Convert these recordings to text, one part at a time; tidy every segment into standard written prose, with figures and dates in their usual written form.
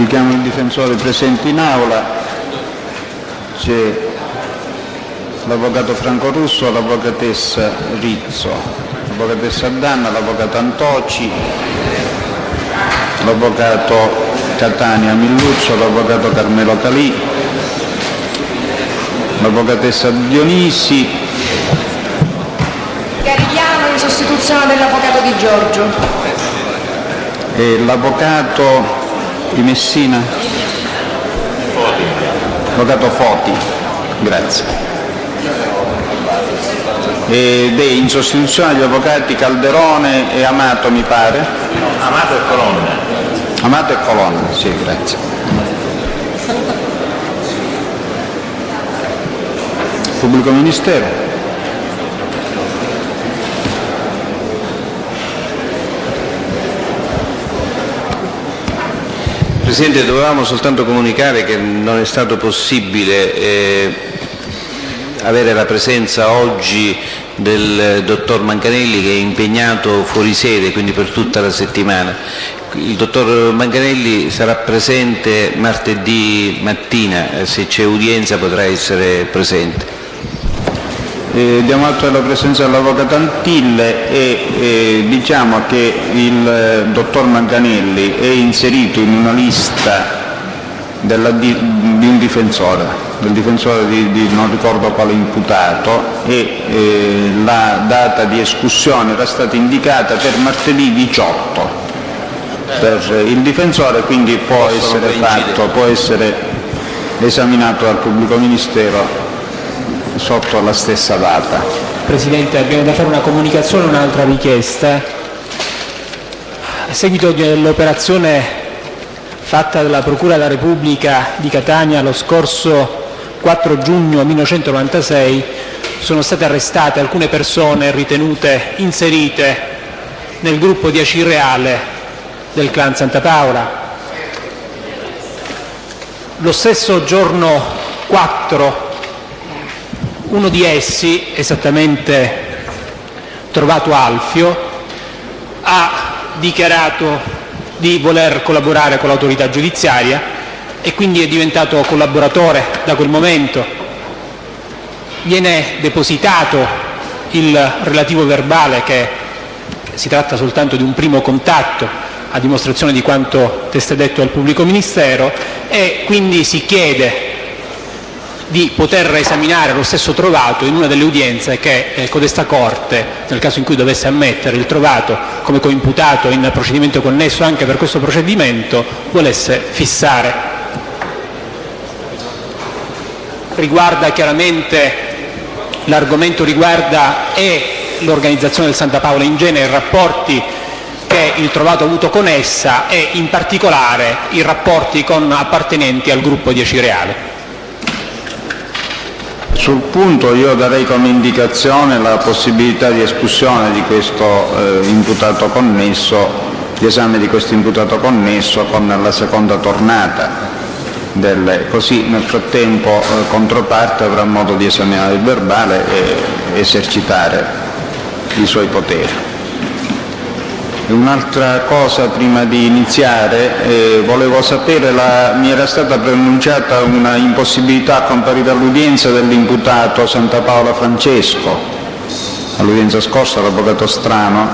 Indichiamo il difensore presente in aula. C'è l'avvocato Franco Russo, l'avvocatessa Rizzo, l'avvocatessa Danna, l'avvocato Antoci, l'avvocato Catania Milluzzo, l'avvocato Carmelo Calì, l'avvocatessa Dionisi, Carigliano in sostituzione dell'avvocato Di Giorgio e l'avvocato di Messina, l'avvocato Foti, grazie. Ed è in sostituzione degli avvocati Calderone e Amato, mi pare. Amato e Colonna. Amato e Colonna, sì, grazie. Pubblico Ministero. Presidente, dovevamo soltanto comunicare che non è stato possibile avere la presenza oggi del dottor Manganelli, che è impegnato fuori sede, quindi per tutta la settimana. Il dottor Manganelli sarà presente martedì mattina, se c'è udienza potrà essere presente. Diamo atto della presenza dell'avvocato Antille e diciamo che il dottor Manganelli è inserito in una lista di un difensore, del difensore di non ricordo quale imputato, e la data di escussione era stata indicata per martedì 18 per il difensore, quindi può essere esaminato dal pubblico ministero sotto la stessa data. Presidente, abbiamo da fare una comunicazione e un'altra richiesta. A seguito dell'operazione fatta dalla Procura della Repubblica di Catania lo scorso 4 giugno 1996, sono state arrestate alcune persone ritenute inserite nel gruppo di Aci Reale del clan Santa Paola. Lo stesso giorno 4, uno di essi, esattamente trovato Alfio, ha dichiarato di voler collaborare con l'autorità giudiziaria e quindi è diventato collaboratore da quel momento. Viene depositato il relativo verbale, che si tratta soltanto di un primo contatto, a dimostrazione di quanto testé detto al pubblico ministero, e quindi si chiede di poter esaminare lo stesso trovato in una delle udienze che codesta Corte, nel caso in cui dovesse ammettere il trovato come coimputato in procedimento connesso anche per questo procedimento, volesse fissare. Riguarda chiaramente, l'argomento riguarda l'organizzazione del Santa Paola in genere, i rapporti che il trovato ha avuto con essa e in particolare i rapporti con appartenenti al gruppo di Aci Reale. Sul punto io darei come indicazione la possibilità di escussione di questo imputato connesso, di esame di questo imputato connesso con la seconda tornata, così nel frattempo controparte avrà modo di esaminare il verbale e esercitare i suoi poteri. Un'altra cosa prima di iniziare, volevo sapere, mi era stata pronunciata una impossibilità a comparire all'udienza dell'imputato Santa Paola Francesco. All'udienza scorsa l'avvocato Strano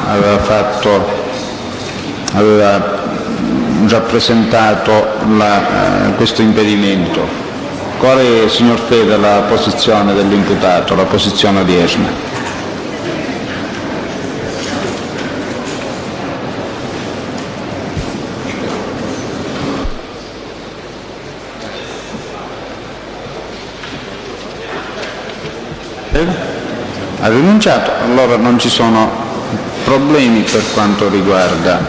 aveva già presentato questo impedimento. Qual è, signor Fede, la posizione dell'imputato, la posizione odierna? Ha rinunciato, allora non ci sono problemi per quanto riguarda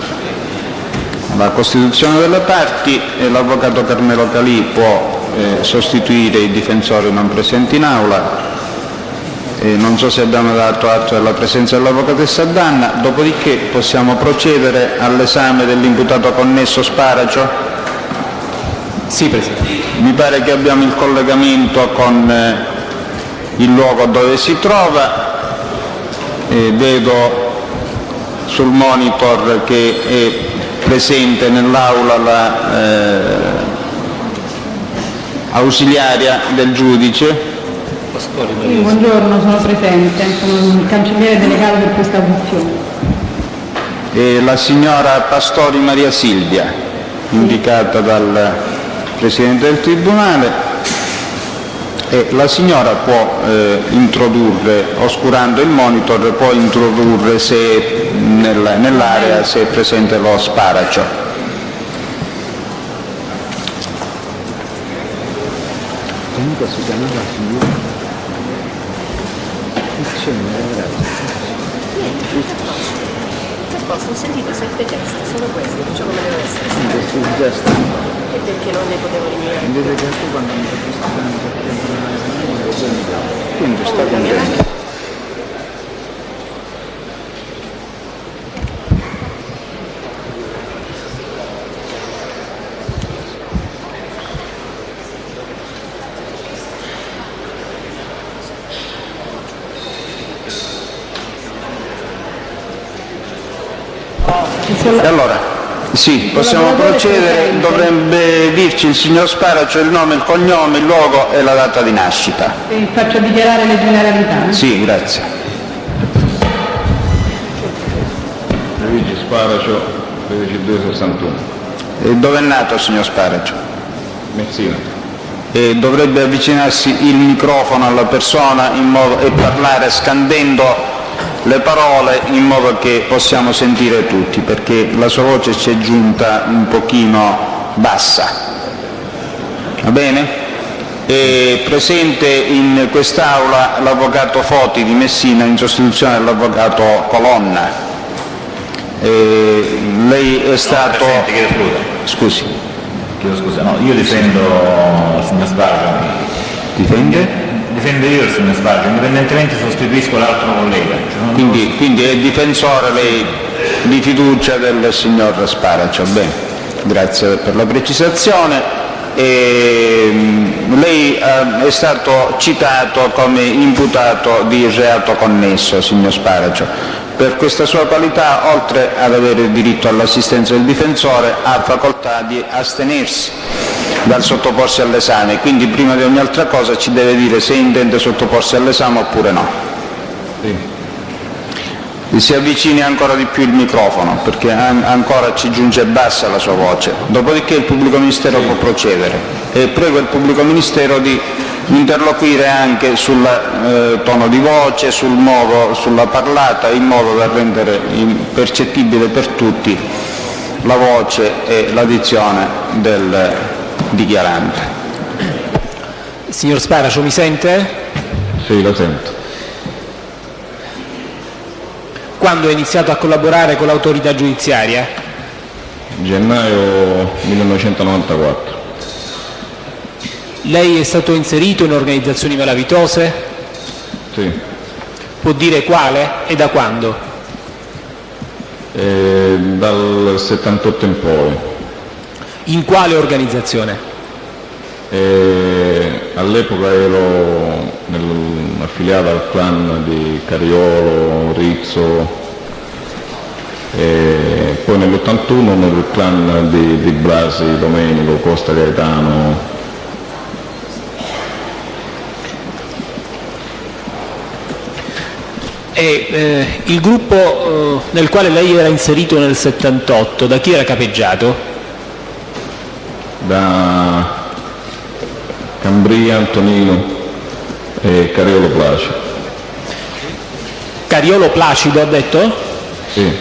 la costituzione delle parti e l'avvocato Carmelo Calì può sostituire i difensori non presenti in aula. Non so se abbiamo dato atto della presenza dell'avvocatessa Danna, dopodiché possiamo procedere all'esame dell'imputato connesso Sparacio. Sì, Presidente. Mi pare che abbiamo il collegamento con il luogo dove si trova, vedo sul monitor che è presente nell'aula ausiliaria del giudice. Sì, buongiorno, sono presente, sono il cancelliere delegato per questa audizione. E la signora Pastori Maria Silvia, indicata dal Presidente del Tribunale. E la signora può introdurre, oscurando il monitor, può introdurre se nell'area se è presente lo sparacio. Comunque si chiamava signora. Ho sentito 7 gesti, sono questi, facciamo come deve essere. E perché non ne potevo eliminare? Vedete che tu quando mi quindi sta contento. E allora, sì, possiamo procedere. Dovrebbe dirci il signor Sparacio il nome, il cognome, il luogo e la data di nascita. E faccio dichiarare le generalità. Sì, grazie. Luigi Sparacio, 13261. E dove è nato il signor Sparacio? Messina. E dovrebbe avvicinarsi il microfono alla persona e parlare scandendo le parole in modo che possiamo sentire tutti, perché la sua voce ci è giunta un pochino bassa. Va bene? È presente in quest'Aula l'avvocato Foti di Messina in sostituzione dell'avvocato Colonna. Lei è stato... Presidente, chiedo Scusi. scusa, no, io difendo il signor Sparacio. Difende? Difendo io il signor Sparacio, indipendentemente sostituisco l'altro collega. Quindi è difensore lei di fiducia del signor Sparacio. Bene, grazie per la precisazione. Lei è stato citato come imputato di reato connesso, signor Sparacio. Per questa sua qualità, oltre ad avere il diritto all'assistenza del difensore, ha facoltà di astenersi dal sottoporsi all'esame, quindi prima di ogni altra cosa ci deve dire se intende sottoporsi all'esame oppure no. Sì. Si avvicini ancora di più il microfono perché ancora ci giunge bassa la sua voce, dopodiché il pubblico ministero può procedere e prego il pubblico ministero di interloquire anche sul tono di voce, sulla parlata, in modo da rendere percettibile per tutti la voce e la dizione del dichiarante. Signor Sparacio, mi sente? Sì, lo sento. Quando ha iniziato a collaborare con l'autorità giudiziaria? Gennaio 1994. Lei è stato inserito in organizzazioni malavitose? Sì. Può dire quale e da quando? Dal 78 in poi. In quale organizzazione? All'epoca ero affiliato al clan di Cariolo, Rizzo, e poi nell'81 nel clan di Blasi, Domenico, Costa Gaetano. E il gruppo nel quale lei era inserito nel 78, da chi era capeggiato? Da Cambria, Antonino e Cariolo Placido. Cariolo Placido ha detto? Sì.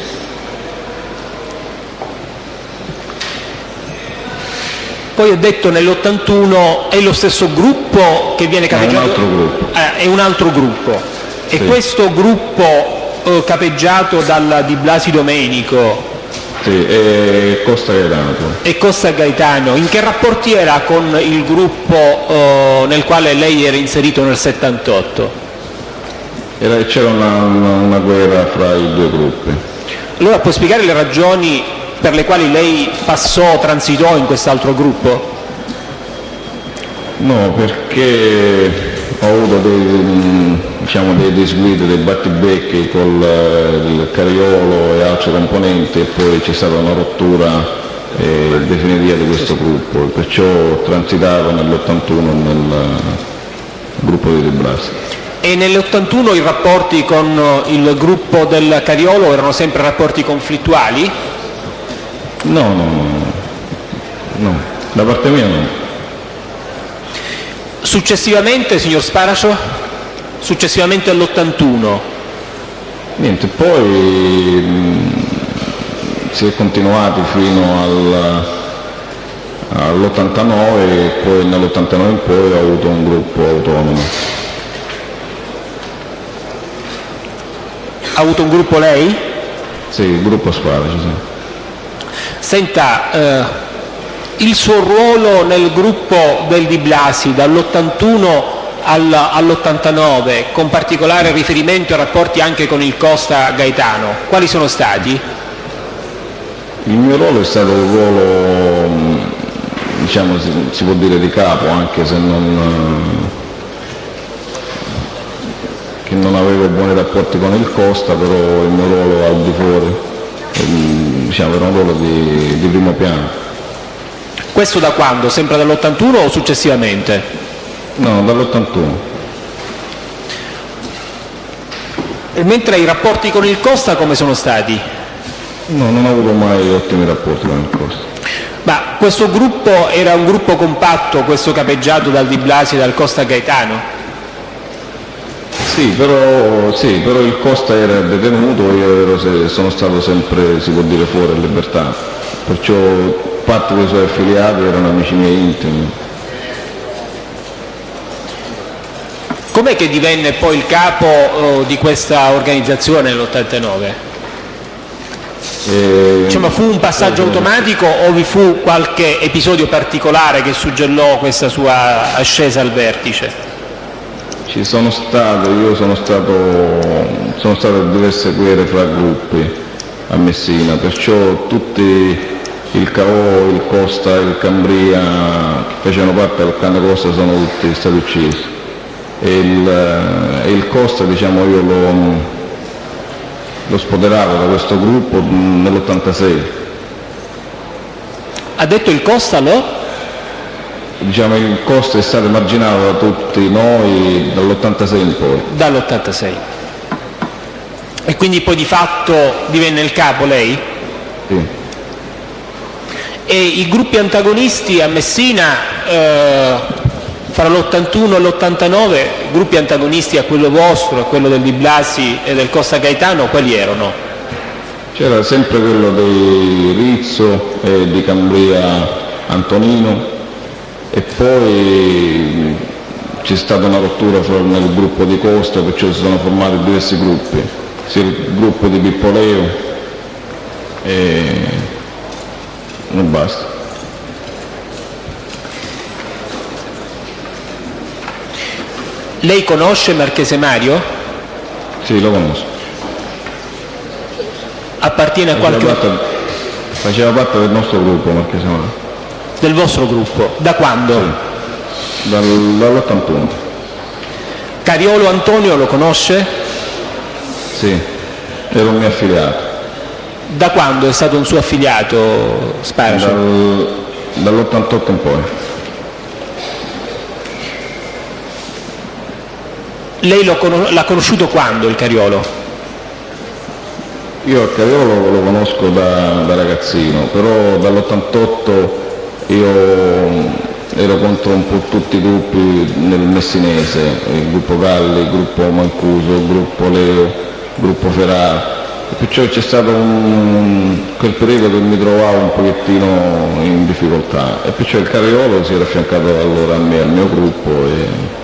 Poi ha detto nell'81 è lo stesso gruppo che viene capeggiato? È un altro gruppo. È un altro gruppo. E Sì. questo gruppo capeggiato di Blasi Domenico Sì, e Costa Gaetano. e Costa Gaetano, in che rapporti era con il gruppo nel quale lei era inserito nel 78? C'era una guerra fra i due gruppi. Allora può spiegare le ragioni per le quali lei transitò in quest'altro gruppo? No, perché ho avuto dei disguidi, dei battibecchi con il Cariolo e altri componenti e poi c'è stata una rottura definitiva di questo gruppo, perciò transitavo nell'81 nel gruppo di De Blasi. E nell'81 i rapporti con il gruppo del Cariolo erano sempre rapporti conflittuali? No, da parte mia no. Successivamente, signor Sparacio? Successivamente all'81? Niente, poi si è continuati fino all'89 e poi nell'89 in poi ho avuto un gruppo autonomo. Ha avuto un gruppo lei? Sì, il gruppo Sparacio, sì. Senta, il suo ruolo nel gruppo del Di Blasi dall'81 all'89, con particolare riferimento ai rapporti anche con il Costa Gaetano, quali sono stati? Il mio ruolo è stato un ruolo, diciamo, si può dire di capo, anche se che non avevo buoni rapporti con il Costa, però il mio ruolo al di fuori, diciamo, era un ruolo di primo piano. Questo da quando? Sempre dall'81 o successivamente? No, dall'81. E mentre i rapporti con il Costa come sono stati? No, non ho avuto mai ottimi rapporti con il Costa. Ma questo gruppo era un gruppo compatto, questo capeggiato dal Di Blasi e dal Costa Gaetano? Sì, però il Costa era detenuto, io sono stato sempre, si può dire, fuori a libertà, perciò parte dei suoi affiliati erano amici miei intimi. Com'è che divenne poi il capo di questa organizzazione nell'89? Diciamo, fu un passaggio automatico o vi fu qualche episodio particolare che suggellò questa sua ascesa al vertice? Ci sono state diverse guerre fra gruppi a Messina, perciò tutti il Caò, il Costa, il Cambria, che facevano parte del clan Costa, sono tutti stati uccisi. E il Costa, diciamo, io lo spoderavo da questo gruppo nell'86. Ha detto il Costa lo? Diciamo, il Costa è stato emarginato da tutti noi dall'86 in poi. Dall'86. E quindi poi di fatto divenne il capo lei? Sì. E i gruppi antagonisti a Messina, fra l'81 e l'89, gruppi antagonisti a quello vostro, a quello del Di Blasi e del Costa Gaetano, quali erano? C'era sempre quello di Rizzo e di Cambria Antonino, e poi c'è stata una rottura nel gruppo di Costa, perciò si sono formati diversi gruppi, sia il gruppo di Pippo Leo e non basta. Lei conosce Marchese Mario? Sì, lo conosco. Appartiene a Faceva parte del nostro gruppo, Marchese Mario. Del vostro gruppo? Da quando? Sì, dall'81. Cariolo Antonio lo conosce? Sì, era un mio affiliato. Da quando è stato un suo affiliato, Sparacio? Dall'88 in poi. Lei l'ha conosciuto quando, il Cariolo? Io il Cariolo lo conosco da ragazzino, però dall'88 io ero contro un po' tutti i gruppi nel messinese, il gruppo Galli, il gruppo Mancuso, il gruppo Leo, il gruppo Ferrara, e perciò c'è stato quel periodo che mi trovavo un pochettino in difficoltà, e perciò il Cariolo si era affiancato allora a me, al mio gruppo, e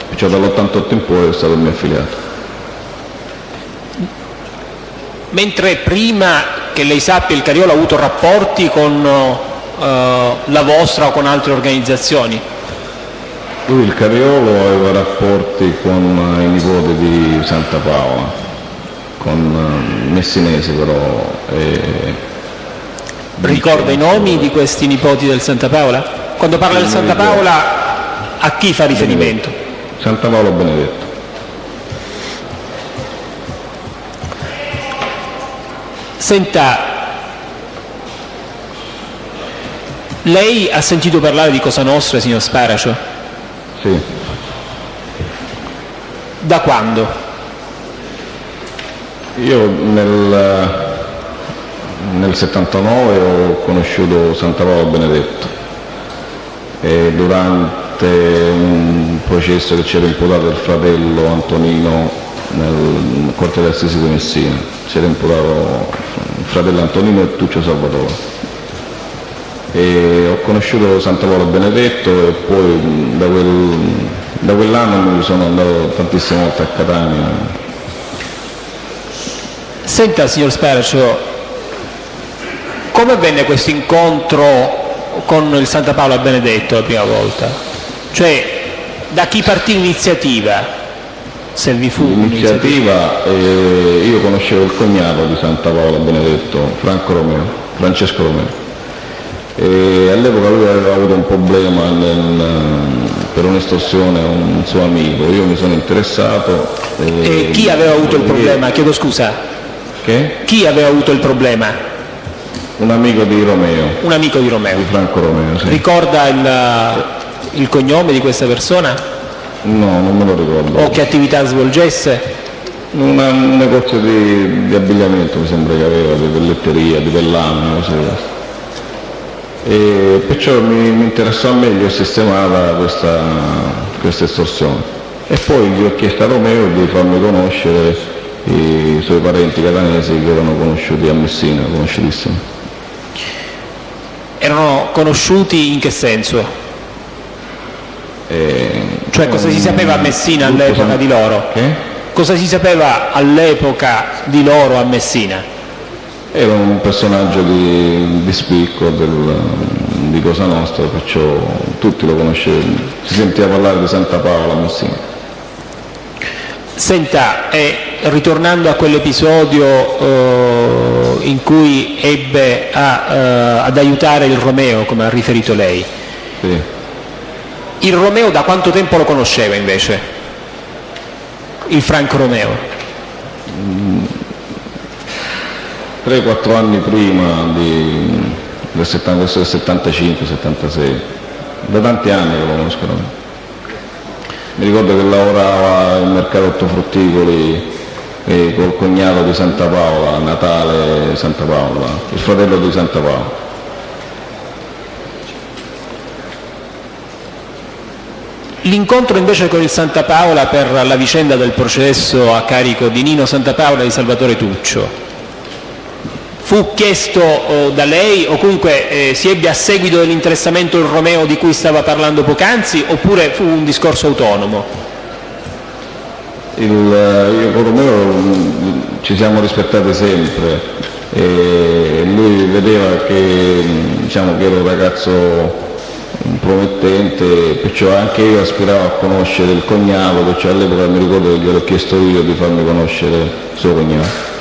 perciò dall'88 in poi è stato il mio affiliato. Mentre prima che lei sappia il Cariolo ha avuto rapporti con la vostra o con altre organizzazioni? Lui, il Cariolo, aveva rapporti con i nipoti di Santa Paola, con messinesi però. Ricorda i nomi di questi nipoti del Santa Paola? Quando parla del Santa Paola, a chi fa riferimento? Santa Paola Benedetto. Senta, Lei ha sentito parlare di Cosa Nostra, signor Sparacio? Sì. Da quando? Io nel 79 ho conosciuto Santa Paola Benedetto e durante un processo che c'era imputato il fratello Antonino nel Corte d'Assise di Messina, c'era imputato il fratello Antonino e Tuccio Salvatore. E ho conosciuto Santa Paola Benedetto e poi da quell'anno mi sono andato tantissime volte a Catania. Senta, signor Sparacio, come avvenne questo incontro con il Santa Paola Benedetto la prima volta? Cioè, da chi partì l'iniziativa? Se vi fu L'iniziativa, io conoscevo il cognato di Santa Paola Benedetto, Francesco Romeo. E all'epoca lui aveva avuto un problema per un'estorsione a un suo amico, io mi sono interessato. E chi aveva avuto il problema? Chiedo scusa. Che? Chi aveva avuto il problema? Un amico di Romeo. Un amico di Romeo. Di Franco Romeo, sì. Ricorda il cognome di questa persona? No, non me lo ricordo. O che attività svolgesse? Un negozio di abbigliamento mi sembra che aveva, di pelletteria, di pellame, cose così. E perciò mi interessò meglio sistemata questa estorsione. E poi gli ho chiesto a Romeo di farmi conoscere i suoi parenti catanesi che erano conosciuti a Messina, conosciutissimi. Erano conosciuti in che senso? Cioè cosa si sapeva a Messina all'epoca di loro? Che? Cosa si sapeva all'epoca di loro a Messina? Era un personaggio di spicco di Cosa Nostra, perciò tutti lo conoscevano. Si sentiva parlare di Santa Paola a Messina. Senta, ritornando a quell'episodio in cui ebbe ad aiutare il Romeo, come ha riferito lei, Sì. il Romeo da quanto tempo lo conosceva invece? Il Franco Romeo? 3-4 anni prima del 75-76, da tanti anni lo conoscono. Mi ricordo che lavorava al mercato ortofrutticoli col cognato di Santa Paola, Natale Santa Paola, il fratello di Santa Paola. L'incontro invece con il Santa Paola per la vicenda del processo a carico di Nino Santa Paola e di Salvatore Tuccio fu chiesto da lei o comunque si ebbe a seguito dell'interessamento del Romeo di cui stava parlando poc'anzi, oppure fu un discorso autonomo? Io con Romeo ci siamo rispettati sempre e lui vedeva che, diciamo, che ero un ragazzo promettente, perciò anche io aspiravo a conoscere il cognato, perciò all'epoca mi ricordo che gliel'ho chiesto io di farmi conoscere suo cognato.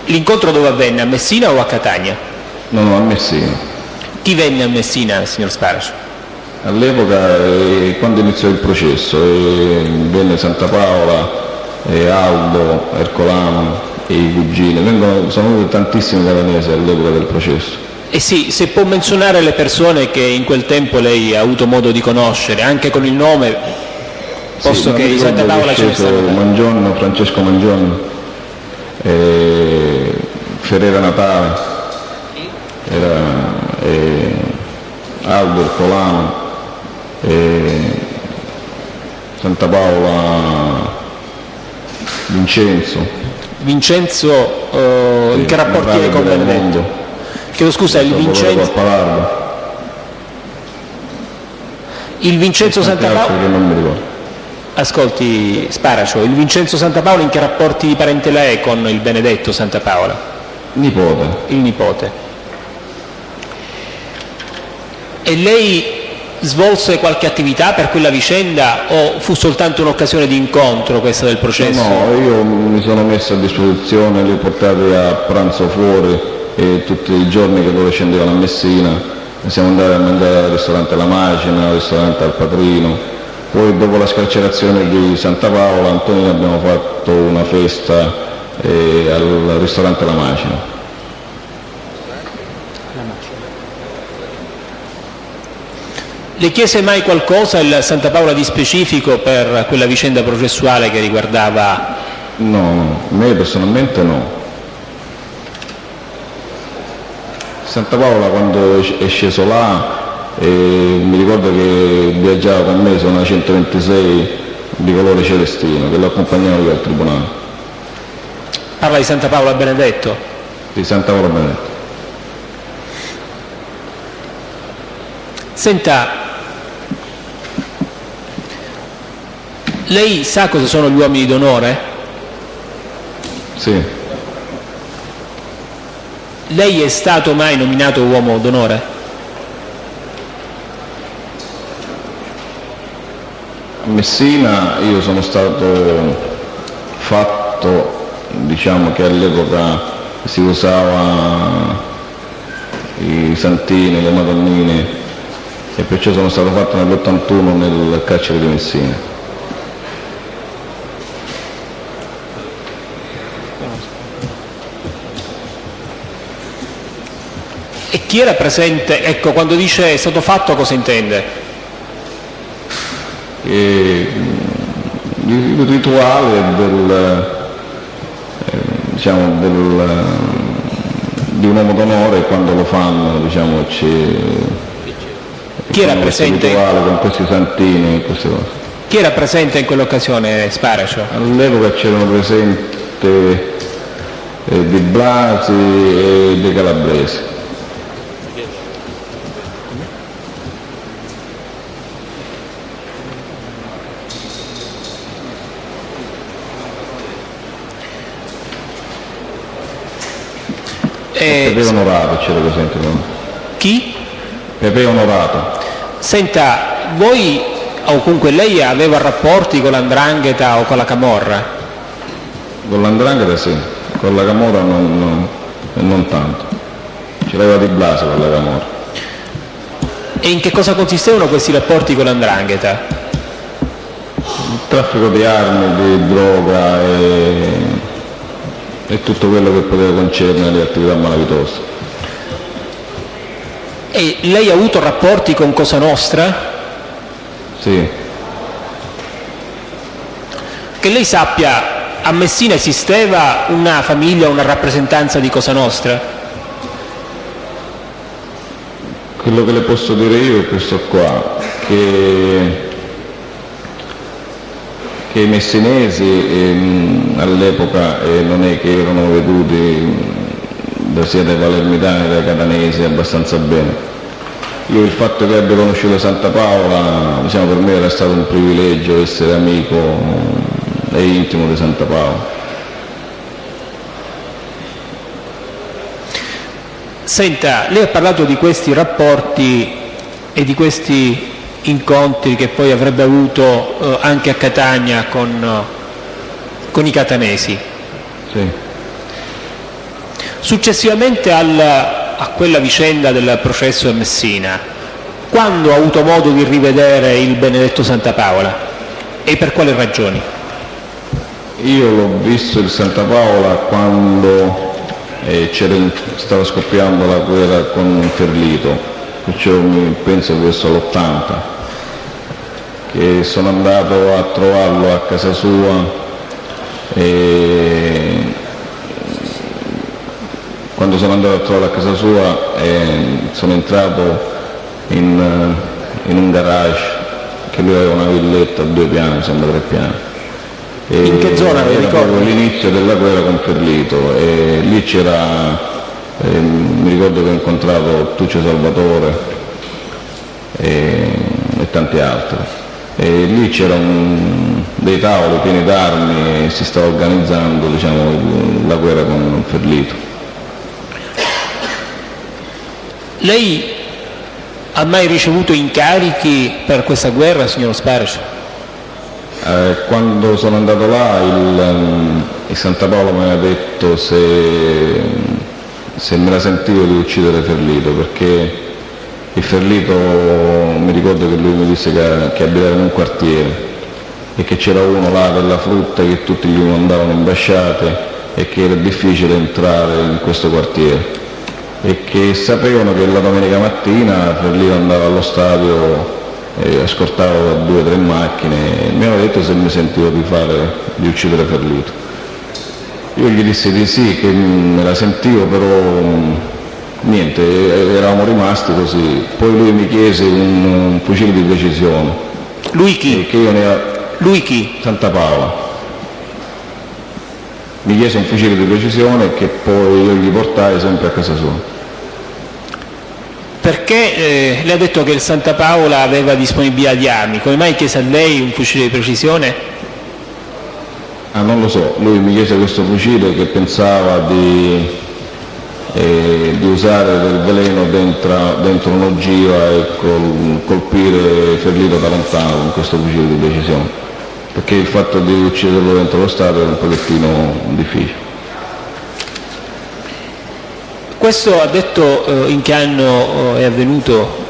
L'incontro dove avvenne? A Messina o a Catania? No, a Messina. Chi venne a Messina, signor Sparacio? All'epoca, quando iniziò il processo, venne Santa Paola, Aldo, Ercolano e i cugini, sono venuti tantissimi catanesi all'epoca del processo. E sì, se può menzionare le persone che in quel tempo lei ha avuto modo di conoscere, anche con il nome, posto che di Santa Paola ce ne stanno. Francesco Mangione, Ferrera Natale, Aldo Ercolano, Santa Paola Vincenzo, in che rapporti è con Benedetto? Chiedo scusa, il Vincenzo Santa Paola, che non mi ricordo. ascolti Sparacio, il Vincenzo Santa Paola in che rapporti di parentela è con il Benedetto Santa Paola? Nipote. Il nipote. E lei svolse qualche attività per quella vicenda o fu soltanto un'occasione di incontro questa del processo? No, io mi sono messo a disposizione, li ho portati a pranzo fuori e tutti i giorni che loro scendevano a Messina siamo andati a mangiare al ristorante La Macina, al ristorante Al Patrino. Poi dopo la scarcerazione di Santa Paola, Antonino, abbiamo fatto una festa al ristorante La Macina. Le chiese mai qualcosa il Santa Paola di specifico per quella vicenda processuale che riguardava? No, me personalmente no. Santa Paola quando è sceso là, mi ricordo che viaggiava con me su una 126 di colore celestino che lo accompagnava io al tribunale. Parla di Santa Paola Benedetto? Di Santa Paola Benedetto. Senta, lei sa cosa sono gli uomini d'onore? Sì, Lei è stato mai nominato uomo d'onore? a Messina io sono stato fatto, diciamo che all'epoca si usava i santini, le madonnine, e perciò sono stato fatto nell'81 nel carcere di Messina. E chi era presente? Ecco, quando dice è stato fatto cosa intende? Il rituale di un uomo d'onore, quando lo fanno, diciamo, Chi era questo presente? rituale con questi santini e queste cose. Chi era presente in quell'occasione, Sparacio? All'epoca c'erano presenti Di Blasi e dei Calabresi. Pepe Onorato c'era presente. Chi? Pepe Onorato. Senta, voi o comunque lei aveva rapporti con l'Andrangheta o con la Camorra? Con l'Andrangheta sì, con la Camorra non tanto. Ce l'aveva Di Blasi con la Camorra. E in che cosa consistevano questi rapporti con l'Andrangheta? Il traffico di armi, di droga e tutto quello che poteva concernere le attività malavitose. E lei ha avuto rapporti con Cosa Nostra? Sì, Che lei sappia, a Messina esisteva una famiglia, una rappresentanza di Cosa Nostra? quello che le posso dire io è questo qua, che i messinesi all'epoca non è che erano veduti sia dai palermitani che dai catanesi abbastanza bene. Io il fatto che abbia conosciuto Santa Paola, diciamo, per me era stato un privilegio essere amico e intimo di Santa Paola. Senta, lei ha parlato di questi rapporti e di questi incontri che poi avrebbe avuto anche a Catania con i catanesi. Sì. Successivamente a quella vicenda del processo a Messina, quando ha avuto modo di rivedere il Benedetto Santa Paola e per quali ragioni? Io l'ho visto il Santa Paola quando stava scoppiando la guerra con Ferlito, perciò penso che questo l'80, che sono andato a trovarlo a casa sua e quando sono andato a trovarlo a casa sua sono entrato in un garage che lui aveva una villetta a 2 piani, sembra 3 piani. In che zona, mi ricordo? L'inizio della guerra con Ferlito e lì c'era, mi ricordo che ho incontrato Tuccio Salvatore e tanti altri. E lì c'erano dei tavoli pieni d'armi e si stava organizzando, diciamo, la guerra con Ferlito. Lei ha mai ricevuto incarichi per questa guerra, signor Sparacio? Quando sono andato là il Santa Paola mi aveva detto se me la sentivo di uccidere Ferlito, perché il Ferlito, mi ricordo che lui mi disse che abitava in un quartiere e che c'era uno là della frutta che tutti gli mandavano ambasciate e che era difficile entrare in questo quartiere e che sapevano che la domenica mattina Ferlito andava allo stadio scortavo 2 o 3 macchine, mi aveva detto se mi sentivo di uccidere Ferlito. Io gli dissi di sì, che me la sentivo, però niente, eravamo rimasti così. Poi lui mi chiese un fucile di precisione. Lui chi? Che io Lui chi? Santa Paola. Mi chiese un fucile di precisione che poi io gli portai sempre a casa sua. Perché le ha detto che il Santa Paola aveva disponibilità di armi, come mai chiese a lei un fucile di precisione? Non lo so, lui mi chiese questo fucile che pensava di usare del veleno dentro un'ogiva e colpire Ferlito da lontano con questo fucile di precisione, perché il fatto di ucciderlo dentro lo Stato era un pochettino difficile. Questo ha detto in che anno è avvenuto?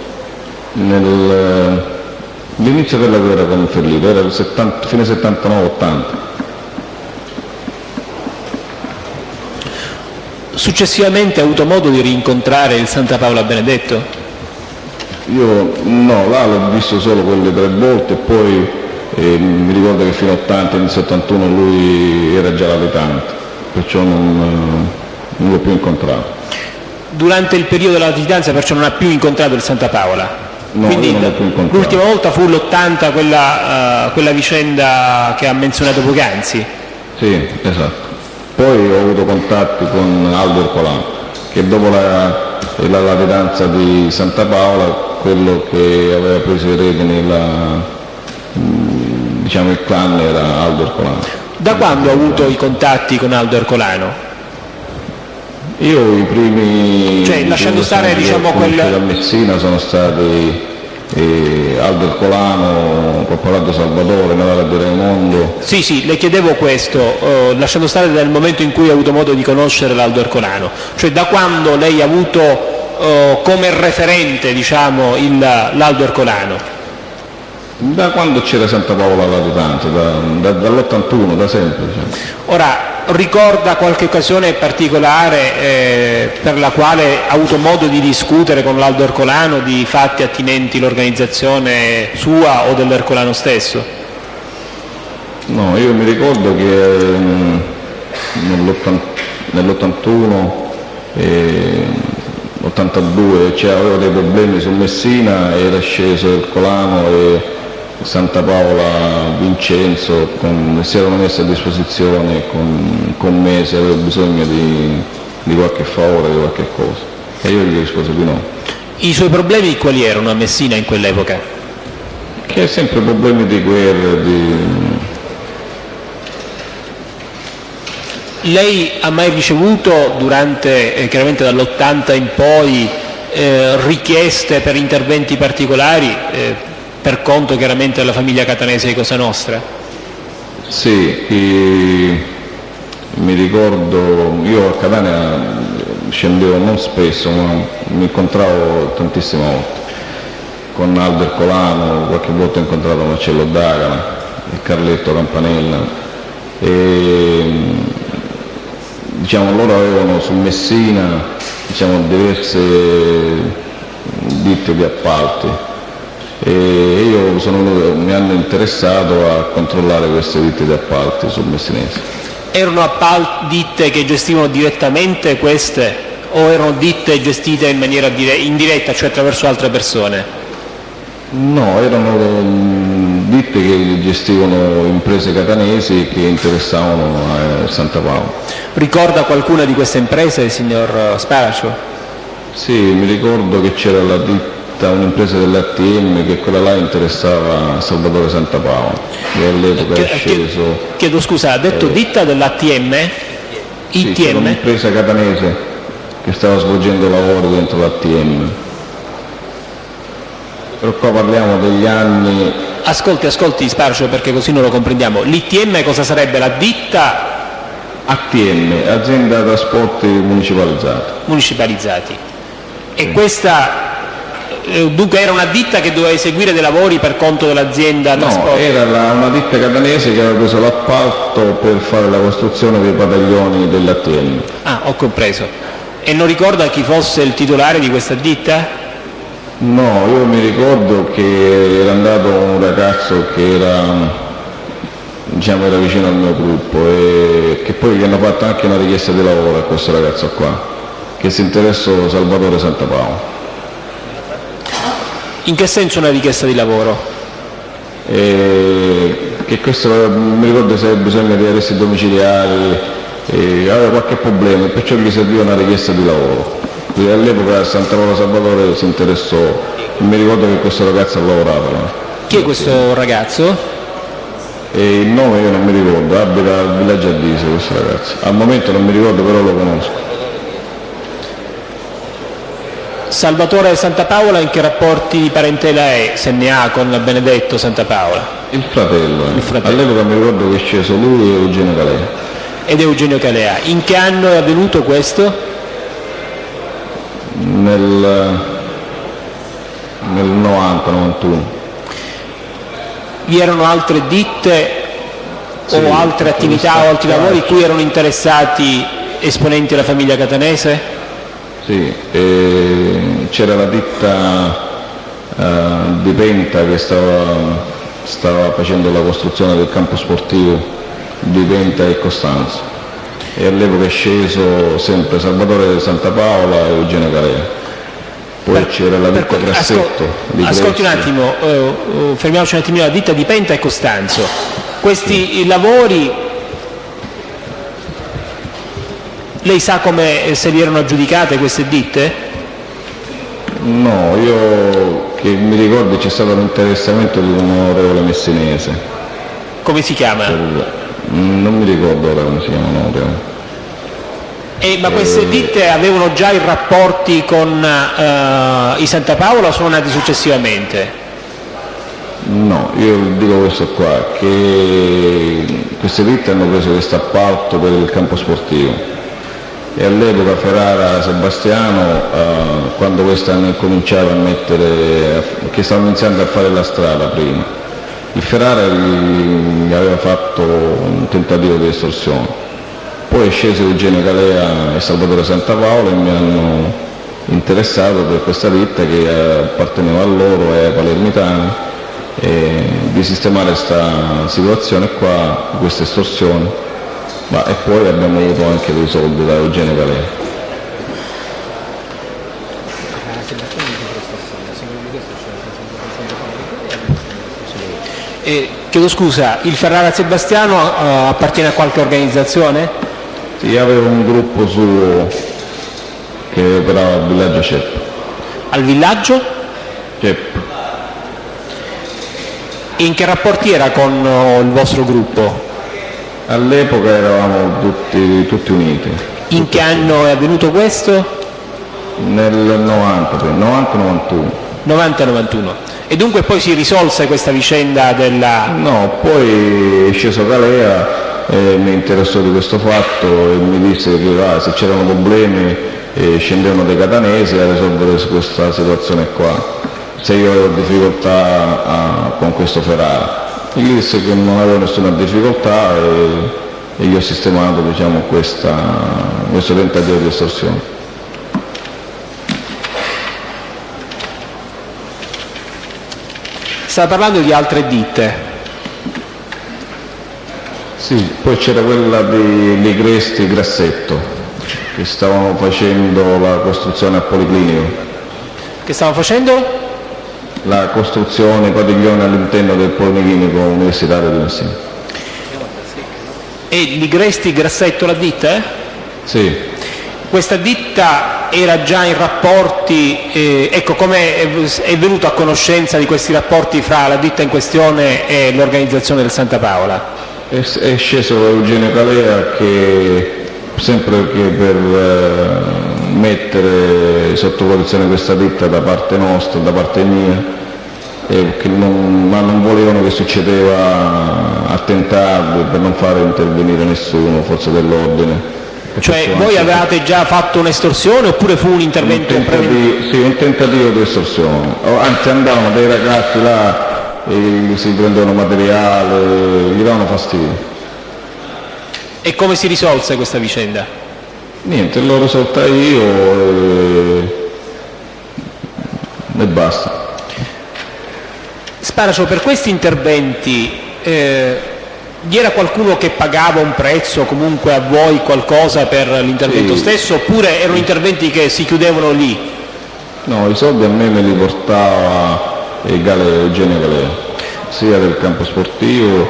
L'inizio della guerra con Ferlito era fine 79-80. Successivamente ha avuto modo di rincontrare il Santa Paola Benedetto? Io no, là l'ho visto solo quelle 3 volte e poi mi ricordo che fino a inizio 81 lui era già latitante, perciò non l'ho più incontrato. Durante il periodo della latitanza perciò non ha più incontrato il Santa Paola? No, quindi io non l'ho più incontrato. l'ultima volta fu l'80 quella vicenda che ha menzionato poc'anzi? Sì, esatto. Poi ho avuto contatti con Aldo Ercolano, che dopo la latitanza di Santa Paola, quello che aveva preso i redini il clan era Aldo Ercolano. Da quando ha avuto i contatti con Aldo Ercolano? Io i primi... Cioè, lasciando stare, diciamo, da Messina sono stati Aldo Ercolano, Corporato Salvatore, Navale di Raimondo. Sì, le chiedevo questo, lasciando stare dal momento in cui ha avuto modo di conoscere l'Aldo Ercolano, cioè da quando lei ha avuto come referente, diciamo, l'Aldo Ercolano? Da quando c'era Santa Paola latitanza, dall'81, da sempre. Diciamo. Ora, ricorda qualche occasione particolare per la quale ha avuto modo di discutere con l'Aldo Ercolano di fatti attinenti l'organizzazione sua o dell'Ercolano stesso? No, io mi ricordo che nell'81, 82 aveva dei problemi su Messina, era sceso Ercolano e Santa Paola Vincenzo, si erano messi a disposizione con me se avevo bisogno di qualche favore, di qualche cosa, e io gli risposi di no. I suoi problemi quali erano a Messina in quell'epoca? Che sempre problemi di guerra, Lei ha mai ricevuto durante, chiaramente dall'80 in poi, richieste per interventi particolari per conto chiaramente della famiglia catanese di Cosa Nostra? Sì, mi ricordo, io a Catania scendevo non spesso, ma mi incontravo tantissime volte con Aldo Ercolano, qualche volta ho incontrato Marcello Dagana, il Carletto Campanella, e loro avevano su Messina diverse ditte di appalti e io mi hanno interessato a controllare queste ditte di appalti sul messinese. Erano ditte che gestivano direttamente queste o erano ditte gestite in maniera indiretta, cioè attraverso altre persone? No, erano ditte che gestivano imprese catanesi che interessavano a Santa Paola. Ricorda qualcuna di queste imprese, signor Sparacio? Sì, mi ricordo che c'era la ditta, un'impresa dell'ATM, che quella là interessava a Salvatore Santa Paola, che all'epoca è sceso. Chiedo scusa, ha detto ditta dell'ATM? Sì, c'era un'impresa catanese che stava svolgendo lavoro dentro l'ATM. Però qua parliamo degli anni... Ascolti Sparacio, perché così non lo comprendiamo. L'ITM cosa sarebbe? La ditta? ATM, Azienda Trasporti Municipalizzati. E questa, dunque era una ditta che doveva eseguire dei lavori per conto dell'azienda Trasporti? No, era una ditta catanese che aveva preso l'appalto per fare la costruzione dei padiglioni dell'ATM. Ah, ho compreso. E non ricorda chi fosse il titolare di questa ditta? No, io mi ricordo che era andato un ragazzo che era vicino al mio gruppo e che poi gli hanno fatto anche una richiesta di lavoro a questo ragazzo qua, che si interessò Salvatore Santapaola. In che senso una richiesta di lavoro? Che questo mi ricordo se aveva bisogno di arresti domiciliari, aveva qualche problema e perciò gli serviva una richiesta di lavoro. Quindi all'epoca Santapaola Salvatore si interessò, mi ricordo che questo ragazzo lavorava là. Chi è questo ragazzo? Il nome io non mi ricordo, abita al villaggio Addise questo ragazzo. Al momento non mi ricordo, però lo conosco. Salvatore Santapaola in che rapporti di parentela è, se ne ha, con Benedetto Santapaola? Il fratello. Il fratello. All'epoca mi ricordo che è sceso lui e Eugenio Calea. Ed Eugenio Calea. In che anno è avvenuto questo? Nel 90-91. Vi erano altre ditte Sì, o altre attività o altri lavori cui erano interessati esponenti della famiglia catanese? Sì, c'era la ditta di Penta che stava facendo la costruzione del campo sportivo di Penta e Costanzo. E all'epoca è sceso sempre Salvatore Santapaola e Eugenio Calea. Poi c'era la ditta Grassetto. Ascolti un attimo, fermiamoci un attimino, la ditta di Penta e Costanzo. Questi lavori, lei sa come se li erano aggiudicate queste ditte? No, io che mi ricordi c'è stato l'interessamento di un onorevole messinese. Come si chiama? Non mi ricordo ora come si chiama. Ma queste ditte avevano già i rapporti con i Santapaola o sono nati successivamente? No, io dico questo qua, che queste ditte hanno preso questo appalto per il campo sportivo e all'epoca Ferrara Sebastiano, quando quest'anno cominciava a che stavano iniziando a fare la strada prima, il Ferrara gli aveva fatto un tentativo di estorsione. Poi è sceso Eugenio Calea e Salvatore Santapaola e mi hanno interessato per questa ditta che apparteneva a loro e ai palermitani, di sistemare questa situazione qua, questa estorsione, e poi abbiamo avuto anche dei soldi da Eugenio Calea. Chiedo scusa, il Ferrara Sebastiano appartiene a qualche organizzazione? Sì, aveva un gruppo suo che operava al villaggio Ceppo. Al villaggio? Ceppo. In che rapporti era con il vostro gruppo? All'epoca eravamo tutti uniti. In che anno è avvenuto questo? Nel 90-91. 90-91. E dunque poi si risolse questa vicenda della... No, poi è sceso Calea e mi interessò di questo fatto e mi disse che se c'erano problemi scendevano dei catanesi a risolvere questa situazione qua, se io avevo difficoltà con questo Ferrara. E gli disse che non avevo nessuna difficoltà e gli ho sistemato questo tentativo di estorsione. Stava parlando di altre ditte. Sì, poi c'era quella di Ligresti e Grassetto, che stavano facendo la costruzione al Policlinico. Che stavano facendo? La costruzione, padiglione all'interno del Policlinico Universitario di Messina. E Ligresti Grassetto la ditta? Sì. Questa ditta era già in rapporti, come è venuto a conoscenza di questi rapporti fra la ditta in questione e l'organizzazione del Santapaola? È sceso Eugenio Calea che sempre che per mettere sotto posizione questa ditta da parte nostra, da parte mia, ma non volevano che succedeva attentati per non fare intervenire nessuno, forze dell'ordine. Cioè voi avevate già fatto un'estorsione oppure fu un intervento preventivo? Sì, un tentativo di estorsione. Anzi andavano dei ragazzi là e si prendevano materiale, gli davano fastidio. E come si risolse questa vicenda? Niente, l'ho risolta io e basta. Sparacio, per questi interventi vi era qualcuno che pagava un prezzo, comunque a voi qualcosa per l'intervento Sì. stesso, oppure erano interventi che si chiudevano lì? No, i soldi a me me li portava Eugenio Galea, sia del campo sportivo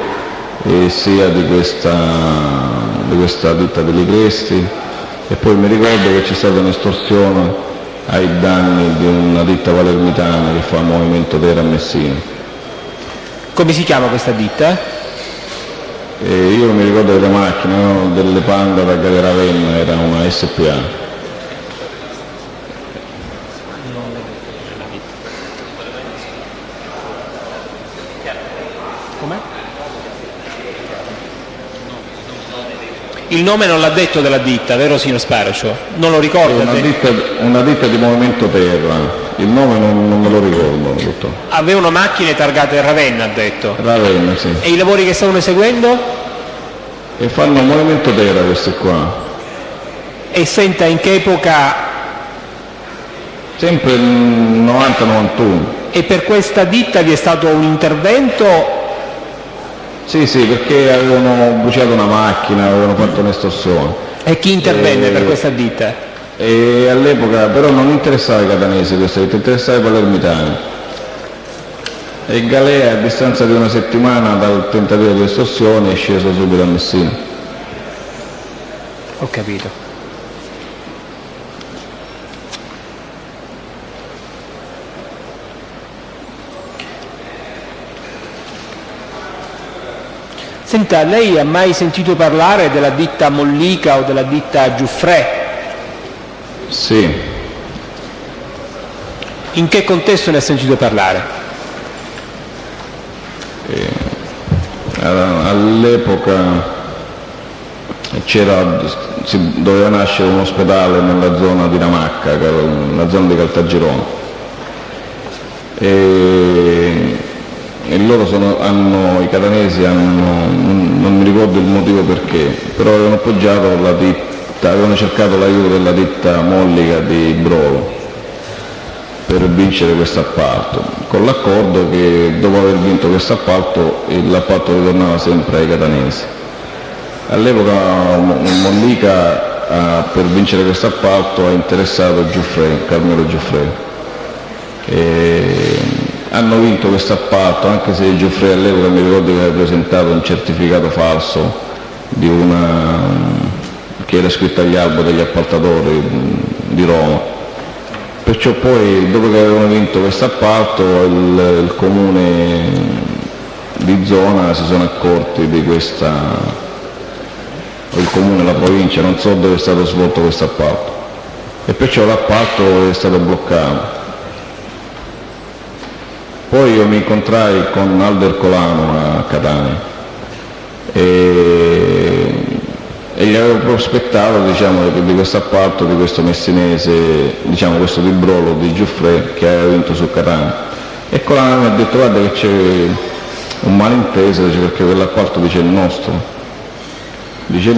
e sia di questa ditta dei Ligresti, e poi mi ricordo che c'è stata un'estorsione ai danni di una ditta palermitana che fa movimento Terra a Messina. Come si chiama questa ditta? E io non mi ricordo delle macchine, erano delle Panda da Ravenna, era una SPA. Il nome non l'ha detto della ditta, vero signor Sparacio? Non lo ricorda? Una ditta di movimento terra, il nome non me lo ricordo. Tutto. Avevano macchine targate Ravenna, ha detto. Ravenna, sì. E i lavori che stavano eseguendo? E fanno movimento terra questi qua. E senta, in che epoca? Sempre nel 90-91. E per questa ditta vi è stato un intervento? Sì, perché avevano bruciato una macchina, avevano fatto un'estorsione. E chi intervenne per questa ditta? E all'epoca però non interessava i catanesi questa ditta, interessava i palermitani. E Galea, a distanza di una settimana dal tentativo di estorsione, è sceso subito a Messina. Ho capito. Senta, lei ha mai sentito parlare della ditta Mollica o della ditta Giuffrè? Sì. In che contesto ne ha sentito parlare? All'epoca doveva nascere un ospedale nella zona di Ramacca, che era una zona di Caltagirone, e loro i catanesi non mi ricordo il motivo perché, però avevano appoggiato la ditta, avevano cercato l'aiuto della ditta Mollica di Brolo per vincere questo appalto, con l'accordo che dopo aver vinto questo appalto l'appalto ritornava sempre ai catanesi. All'epoca Mollica per vincere questo appalto ha interessato Carmelo Giuffrè. Hanno vinto questo appalto, anche se Giuffrè all'epoca mi ricordo che aveva presentato un certificato falso che era scritto agli albo degli appaltatori di Roma. Perciò poi, dopo che avevano vinto questo appalto, il comune di zona si sono accorti di questa, il comune e la provincia, non so dove è stato svolto questo appalto, e perciò l'appalto è stato bloccato. Poi io mi incontrai con Aldo Ercolano a Catania e gli avevo prospettato di questo appalto di questo messinese, questo di Brolo di Giuffrè che aveva vinto su Catania. E Colano mi ha detto: guarda che c'è un malinteso, perché quell'appalto dice il nostro, dice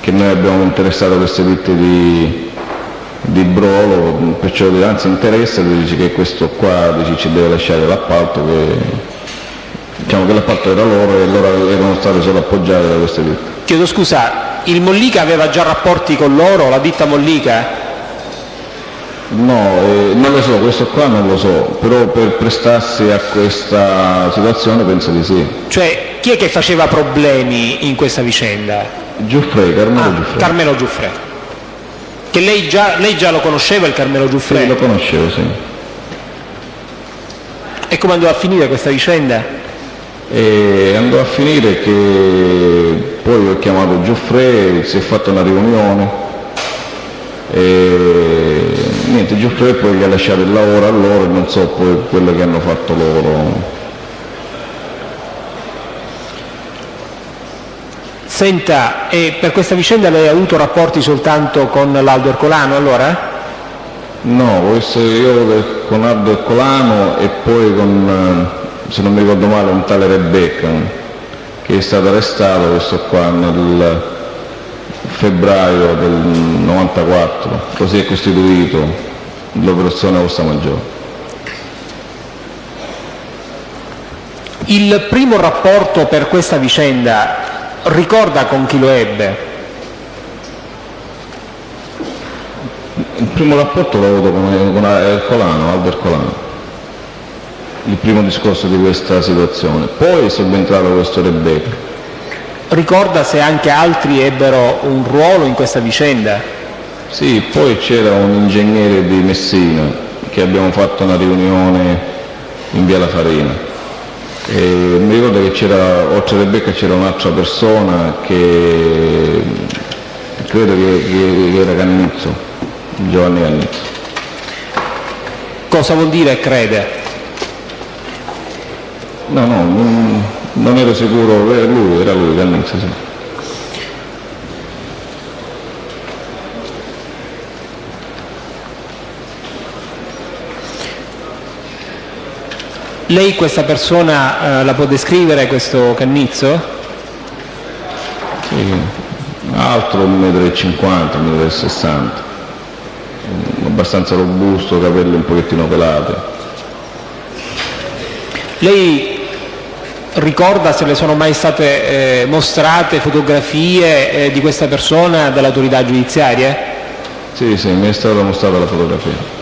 che noi abbiamo interessato queste ditte di Brolo, perciò anzi interessa, dice che questo qua ci deve lasciare l'appalto, che l'appalto era loro e loro erano stati solo appoggiati da queste ditte. Chiedo scusa, il Mollica aveva già rapporti con loro, la ditta Mollica? No, non lo so, questo qua non lo so, però per prestarsi a questa situazione penso di sì. Cioè, chi è che faceva problemi in questa vicenda? Carmelo Giuffrè. Carmelo Giuffrè. Che lei già lo conosceva, il Carmelo Giuffrè? Sì, lo conoscevo, sì. E come andò a finire questa vicenda? E andò a finire che poi ho chiamato Giuffrè, si è fatta una riunione e niente, Giuffrè poi gli ha lasciato il lavoro a loro e non so poi quello che hanno fatto loro. Senta, e per questa vicenda lei ha avuto rapporti soltanto con l'Aldo Ercolano allora? No, io con Aldo Ercolano e poi con, se non mi ricordo male, un tale Rebecca che è stato arrestato, questo qua, nel febbraio del 94, così è costituito l'operazione Orsa Maggiore. Il primo rapporto per questa vicenda ricorda con chi lo ebbe? Il primo rapporto l'ho avuto con Albert Colano, il primo discorso di questa situazione, poi è subentrato questo Rebecca. Ricorda se anche altri ebbero un ruolo in questa vicenda? Sì, poi c'era un ingegnere di Messina che abbiamo fatto una riunione in via La Farina. E mi ricordo che c'era, oltre a Rebecca, c'era un'altra persona che credo che era Cannizzo, Giovanni Cannizzo. Cosa vuol dire crede? No, non ero sicuro, era lui, Cannizzo, sì. Lei questa persona la può descrivere, questo Cannizzo? Sì, altro 1,50 m, 1,60 m, abbastanza robusto, capelli un pochettino pelati. Lei ricorda se le sono mai state mostrate fotografie di questa persona dalle autorità giudiziarie? Sì, mi è stata mostrata la fotografia.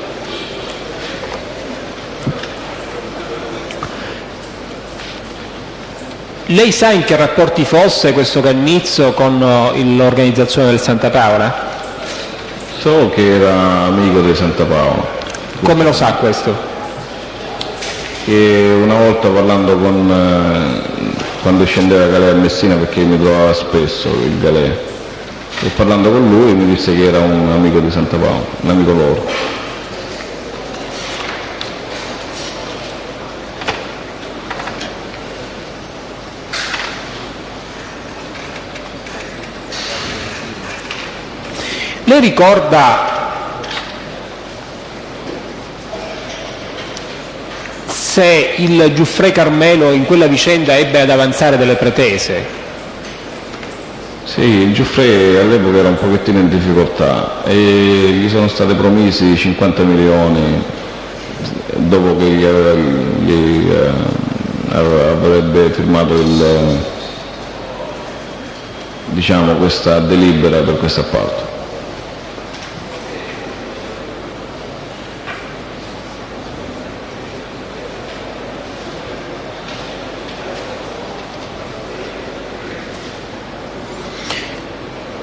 Lei sa in che rapporti fosse questo Cannizzo con l'organizzazione del Santa Paola? So che era amico di Santa Paola. Come lo sa questo? Che una volta parlando quando scendeva Galea a Messina, perché mi trovava spesso il Galea, e parlando con lui mi disse che era un amico di Santa Paola, un amico loro. Lei ricorda se il Giuffre Carmelo in quella vicenda ebbe ad avanzare delle pretese? Sì, il Giuffre all'epoca era un pochettino in difficoltà e gli sono stati promessi 50 milioni dopo che gli avrebbe firmato questa delibera per questo appalto.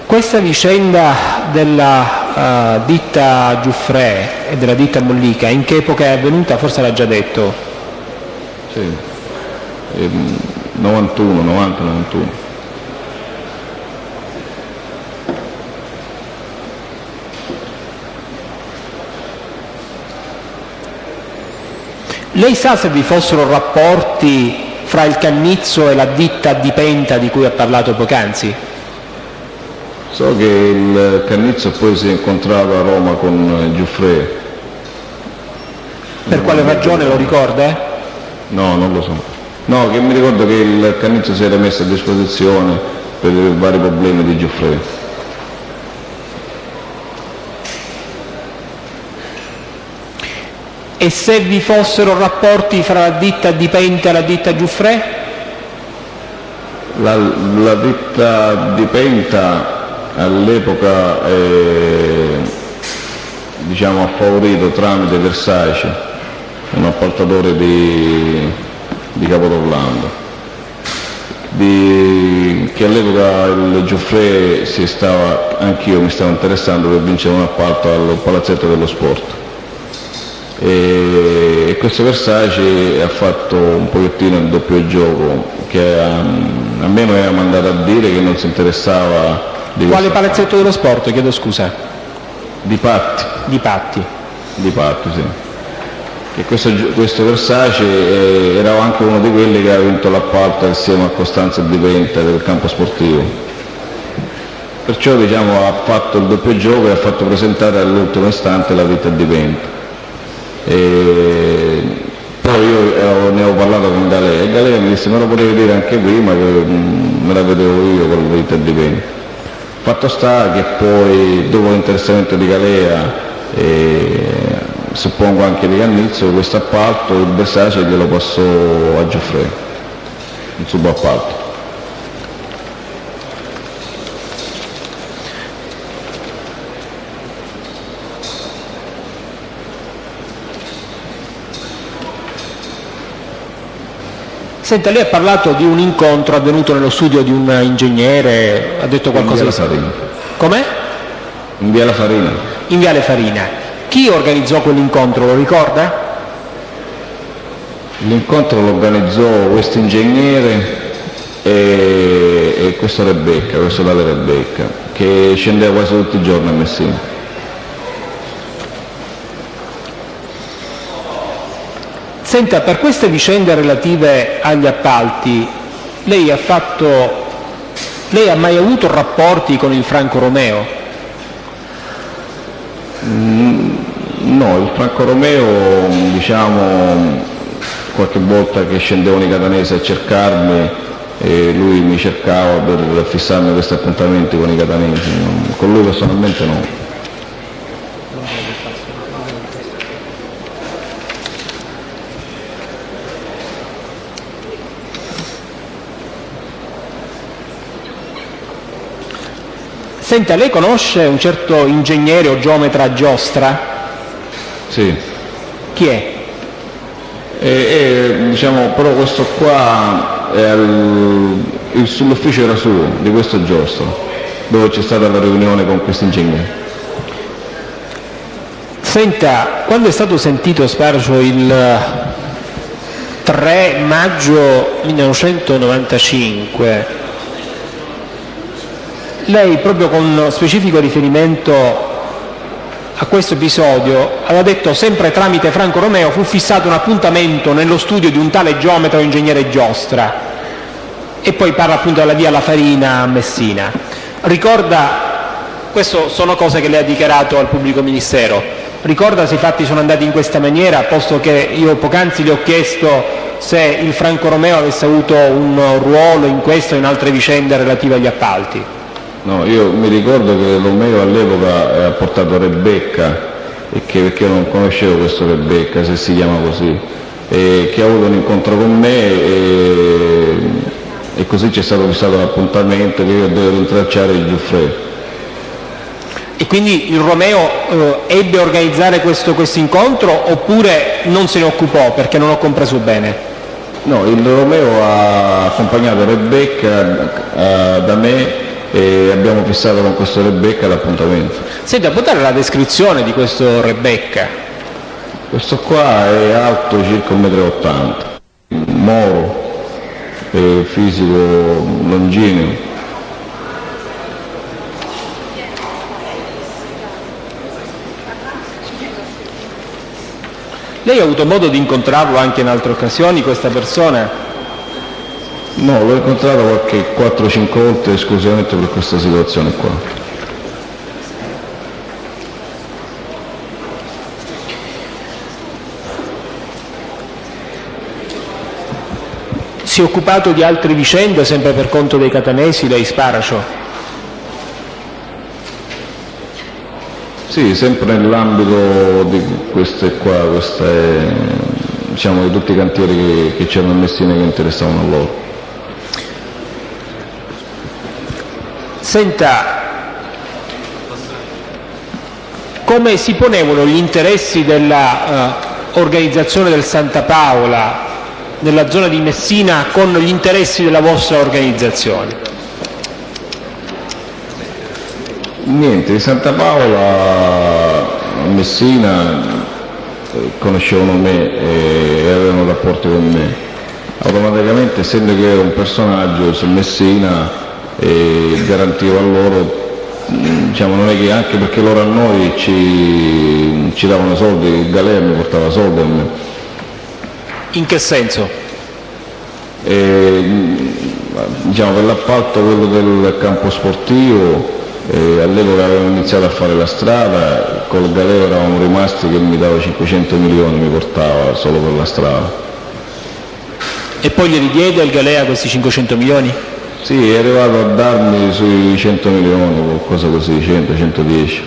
Questa vicenda della ditta Giuffre e della ditta Mollica, in che epoca è avvenuta? Forse l'ha già detto. Sì, 90-91. Lei sa se vi fossero rapporti fra il Cannizzo e la ditta di Penta di cui ha parlato poc'anzi? So che il Cannizzo poi si è incontrato a Roma con Giuffre. Per quale ragione lo ricorda? No, non lo so. No, che mi ricordo che il Cannizzo si era messo a disposizione per i vari problemi di Giuffre. E se vi fossero rapporti fra la ditta di Penta e la ditta Giuffre? La ditta di Penta all'epoca ha favorito tramite Versace, un appaltatore di Capodorlando, che all'epoca il Giuffre anch'io mi stavo interessando per vincere un appalto al Palazzetto dello Sport. E questo Versace ha fatto un pochettino il doppio gioco, che a me mi aveva mandato a dire che non si interessava di Quale Palazzetto dello Sport? Chiedo scusa. Di Patti. Di Patti. Di Patti, sì. E questo Versace era anche uno di quelli che aveva vinto l'appalto assieme a Costanzo e Di Penta del campo sportivo. Perciò ha fatto il doppio gioco e ha fatto presentare all'ultimo istante la ditta di Penta. Poi io ne ho parlato con Galea e Galea mi disse: me lo potevi dire anche prima, che me la vedevo io con la ditta di Penta. Fatto sta che poi dopo l'interessamento di Galea suppongo anche di Cannizzo, questo appalto, il Versace glielo passò a Giuffre, il subappalto. Senta, lei ha parlato di un incontro avvenuto nello studio di un ingegnere, ha detto qualcosa In di... Viale Farina. Com'è? In Viale Farina. In Viale Farina. Chi organizzò quell'incontro, lo ricorda? L'incontro lo organizzò questo ingegnere e questo Rebecca, questo tale Rebecca, che scendeva quasi tutti i giorni a Messina. Senta, per queste vicende relative agli appalti, lei ha mai avuto rapporti con il Franco Romeo? No, il Franco Romeo, diciamo, qualche volta che scendevano i catanesi a cercarmi, lui mi cercava per fissarmi questi appuntamenti con i catanesi, con lui personalmente no. Senta, lei conosce un certo ingegnere o geometra Giostra? Sì. Chi è? Diciamo, però questo qua sull'ufficio era suo, di questo Giostro, dove c'è stata la riunione con questi ingegneri. Senta, quando è stato sentito Sparcio il 3 maggio 1995, lei, proprio con specifico riferimento a questo episodio, aveva detto: sempre tramite Franco Romeo fu fissato un appuntamento nello studio di un tale geometra o ingegnere Giostra, e poi parla appunto della via La Farina a Messina. Ricorda, queste sono cose che lei ha dichiarato al pubblico ministero, ricorda se i fatti sono andati in questa maniera, posto che io poc'anzi le ho chiesto se il Franco Romeo avesse avuto un ruolo in questo e in altre vicende relative agli appalti? No, io mi ricordo che Romeo all'epoca ha portato Rebecca, perché io non conoscevo questo Rebecca, se si chiama così, che ha avuto un incontro con me e così c'è stato fissato un appuntamento che io dovevo rintracciare il Giuffre. E quindi il Romeo ebbe a organizzare questo incontro, oppure non se ne occupò, perché non ho compreso bene? No, il Romeo ha accompagnato Rebecca da me e abbiamo fissato con questo Rebecca l'appuntamento. Senta, può dare la descrizione di questo Rebecca? Questo qua è alto circa 1,80 m, moro, fisico longineo. Lei ha avuto modo di incontrarlo anche in altre occasioni, questa persona? No, l'ho incontrato qualche 4-5 volte esclusivamente per questa situazione qua. Si è occupato di altre vicende, sempre per conto dei catanesi, lei Sparacio? Sì, sempre nell'ambito di diciamo, di tutti i cantieri che c'erano a Messina che interessavano a loro. Senta, come si ponevano gli interessi dell'organizzazione del Santa Paola nella zona di Messina con gli interessi della vostra organizzazione? Niente, di Santa Paola a Messina conoscevano me e avevano rapporti con me. Automaticamente, essendo che ero un personaggio su Messina, garantivo a loro, diciamo, non è che anche perché loro a noi ci davano soldi, il Galea mi portava soldi a me. In che senso? Diciamo, per l'appalto, quello del campo sportivo, all'epoca avevamo iniziato a fare la strada, col Galea eravamo rimasti che mi dava 500 milioni, mi portava solo per la strada. E poi glieli diede il Galea questi 500 milioni? Sì, è arrivato a darmi sui 100 milioni, qualcosa così, 100-110.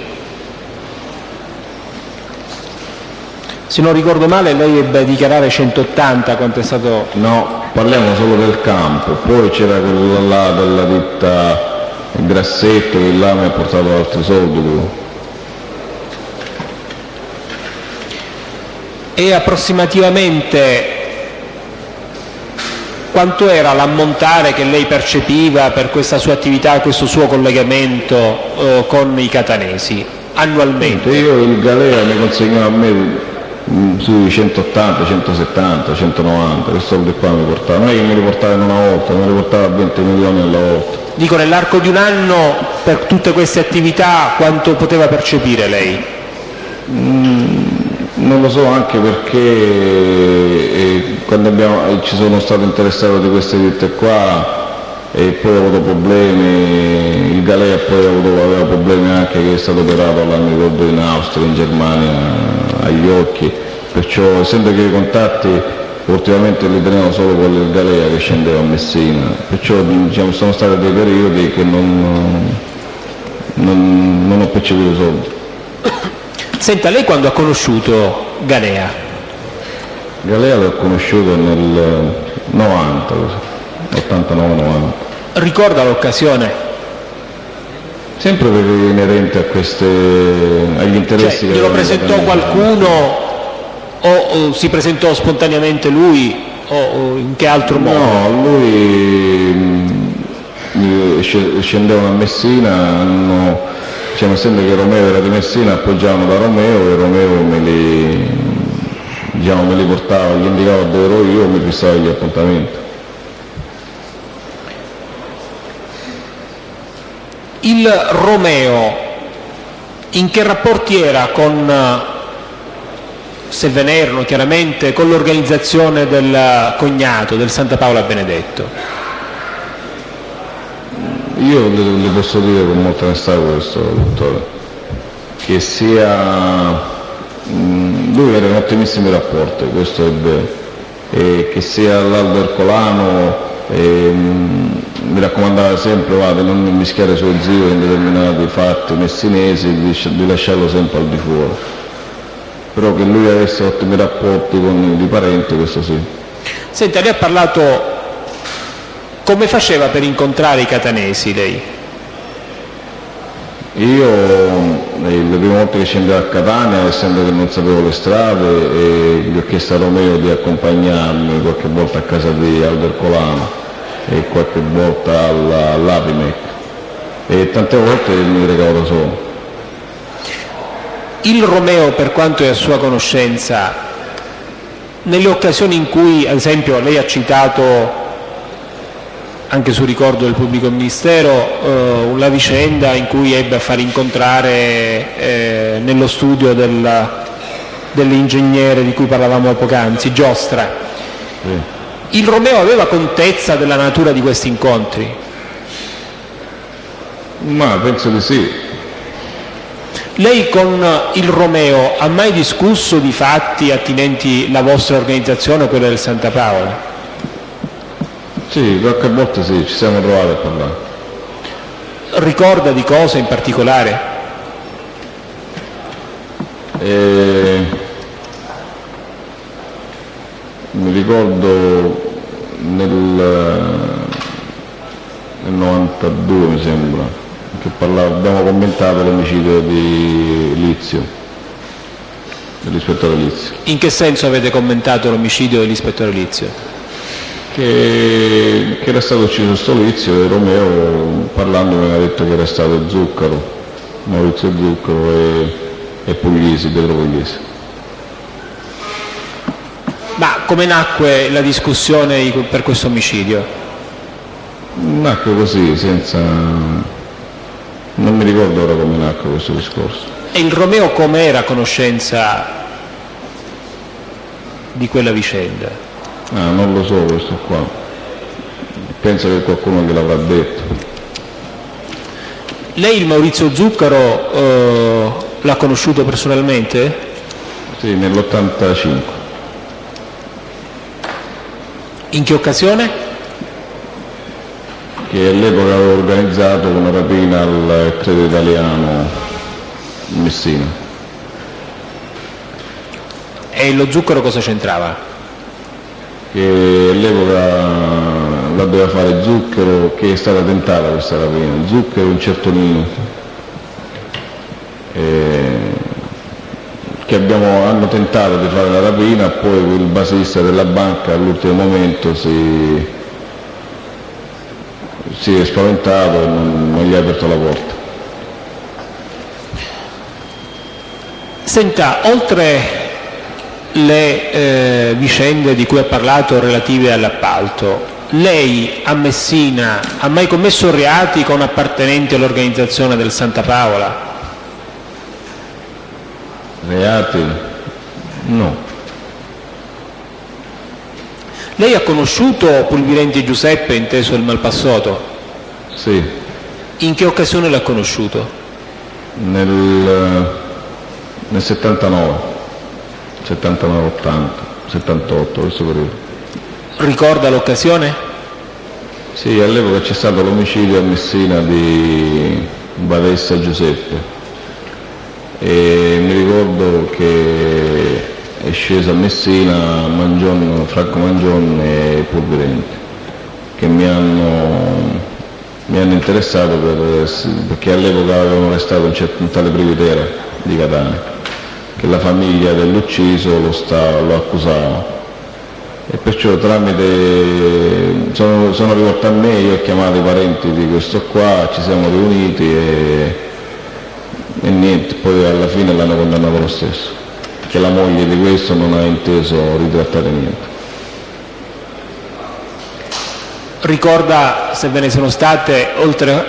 Se non ricordo male lei ebbe a dichiarare 180 quanto è stato... No, parliamo solo del campo, poi c'era quello là della ditta Grassetto che là mi ha portato altri soldi lui. E approssimativamente quanto era l'ammontare che lei percepiva per questa sua attività, questo suo collegamento con i catanesi annualmente? Io il Galea mi consegnava a me sui 180, 170, 190, che soldi qua mi portava, non è che mi riportava in una volta, mi riportava 20 milioni alla volta. Dico, nell'arco di un anno per tutte queste attività quanto poteva percepire lei? Non lo so, anche perché quando ci sono stato interessato di queste ditte qua e poi ho avuto problemi, il Galea poi aveva problemi anche che è stato operato all'anno ricordo in Austria, in Germania, agli occhi, perciò essendo che i contatti ultimamente li tenevo solo quelli del Galea che scendeva a Messina, perciò diciamo, sono stati dei periodi che non ho percepito soldi. Senta, lei quando ha conosciuto Galea? Galea l'ho conosciuto nel 90, 89-90. Ricorda l'occasione? Sempre per inerente a agli interessi Cioè, che glielo avevano presentò organizzato. qualcuno o si presentò spontaneamente lui o in che altro modo? No, lui scendevano a Messina, diciamo, essendo che Romeo era di Messina, appoggiavano da Romeo e Romeo me li portava, gli indicava dove ero io, mi fissava gli appuntamenti. Il Romeo in che rapporti era con, se ve ne erano chiaramente, con l'organizzazione del cognato, del Santa Paola Benedetto? Io le posso dire con molta onestà questo, dottore, che lui era in ottimissimi rapporti, questo è vero, e che sia l'Aldo Ercolano mi raccomandava sempre di non mischiare suo zio in determinati fatti messinesi, di lasciarlo sempre al di fuori, però che lui avesse ottimi rapporti con i parenti, questo sì. Senta, lei ha parlato, come faceva per incontrare i catanesi lei? Io le prime volte che scendevo a Catania, essendo che non sapevo le strade, gli ho chiesto a Romeo di accompagnarmi qualche volta a casa di Aldo Ercolano e qualche volta all'Apimec, e tante volte mi recavo da solo. Il Romeo, per quanto è a sua conoscenza, nelle occasioni in cui, ad esempio, lei ha citato anche su ricordo del pubblico ministero la vicenda in cui ebbe a far incontrare nello studio dell'ingegnere di cui parlavamo poc'anzi, Giostra. Sì. Il Romeo aveva contezza della natura di questi incontri? Ma penso di sì. Lei con il Romeo ha mai discusso di fatti attinenti la vostra organizzazione o quella del Santa Paola? Sì, qualche volta sì, ci siamo trovati a parlare. Ricorda di cosa in particolare? Mi ricordo nel 92 mi sembra, che abbiamo commentato l'omicidio di Lizio, dell'ispettore Lizio. In che senso avete commentato l'omicidio dell'ispettore Lizio? Che era stato ucciso sto Lizio, e Romeo parlando mi ha detto che era stato Zuccaro, Maurizio Zuccaro e Puglisi, Pietro Puglisi. Ma come nacque la discussione per questo omicidio? Nacque così, senza... non mi ricordo ora come nacque questo discorso. E il Romeo com'era a conoscenza di quella vicenda? Non lo so questo qua, penso che qualcuno gliel'avrà detto. Lei il Maurizio Zuccaro l'ha conosciuto personalmente? Sì, nell'85. In che occasione? Che all'epoca aveva organizzato una rapina al Credo Italiano in Messina. E lo zucchero cosa c'entrava? Che all'epoca la doveva fare Zucchero, che è stata tentata questa rapina, Zucchero un certo Nino, che hanno tentato di fare la rapina, poi il basista della banca all'ultimo momento si è spaventato e non gli ha aperto la porta. Senta, oltre le vicende di cui ha parlato relative all'appalto, lei a Messina ha mai commesso reati con appartenenti all'organizzazione del Santa Paola? Reati? No. Lei ha conosciuto Pulvirenti Giuseppe, inteso il Malpassoto? Sì, In che occasione l'ha conosciuto? nel 79, 80, 78, questo periodo. Ricorda l'occasione? Sì, all'epoca c'è stato l'omicidio a Messina di Badessa Giuseppe e mi ricordo che è sceso a Messina Franco Mangion e Pulvirenti, che mi hanno interessato perché all'epoca avevano arrestato un tale Privitera di Catania, che la famiglia dell'ucciso lo accusava. E perciò sono rivolto a me, io ho chiamato i parenti di questo qua, ci siamo riuniti e niente, poi alla fine l'hanno condannato lo stesso, che la moglie di questo non ha inteso ritrattare niente. Ricorda se ve ne sono state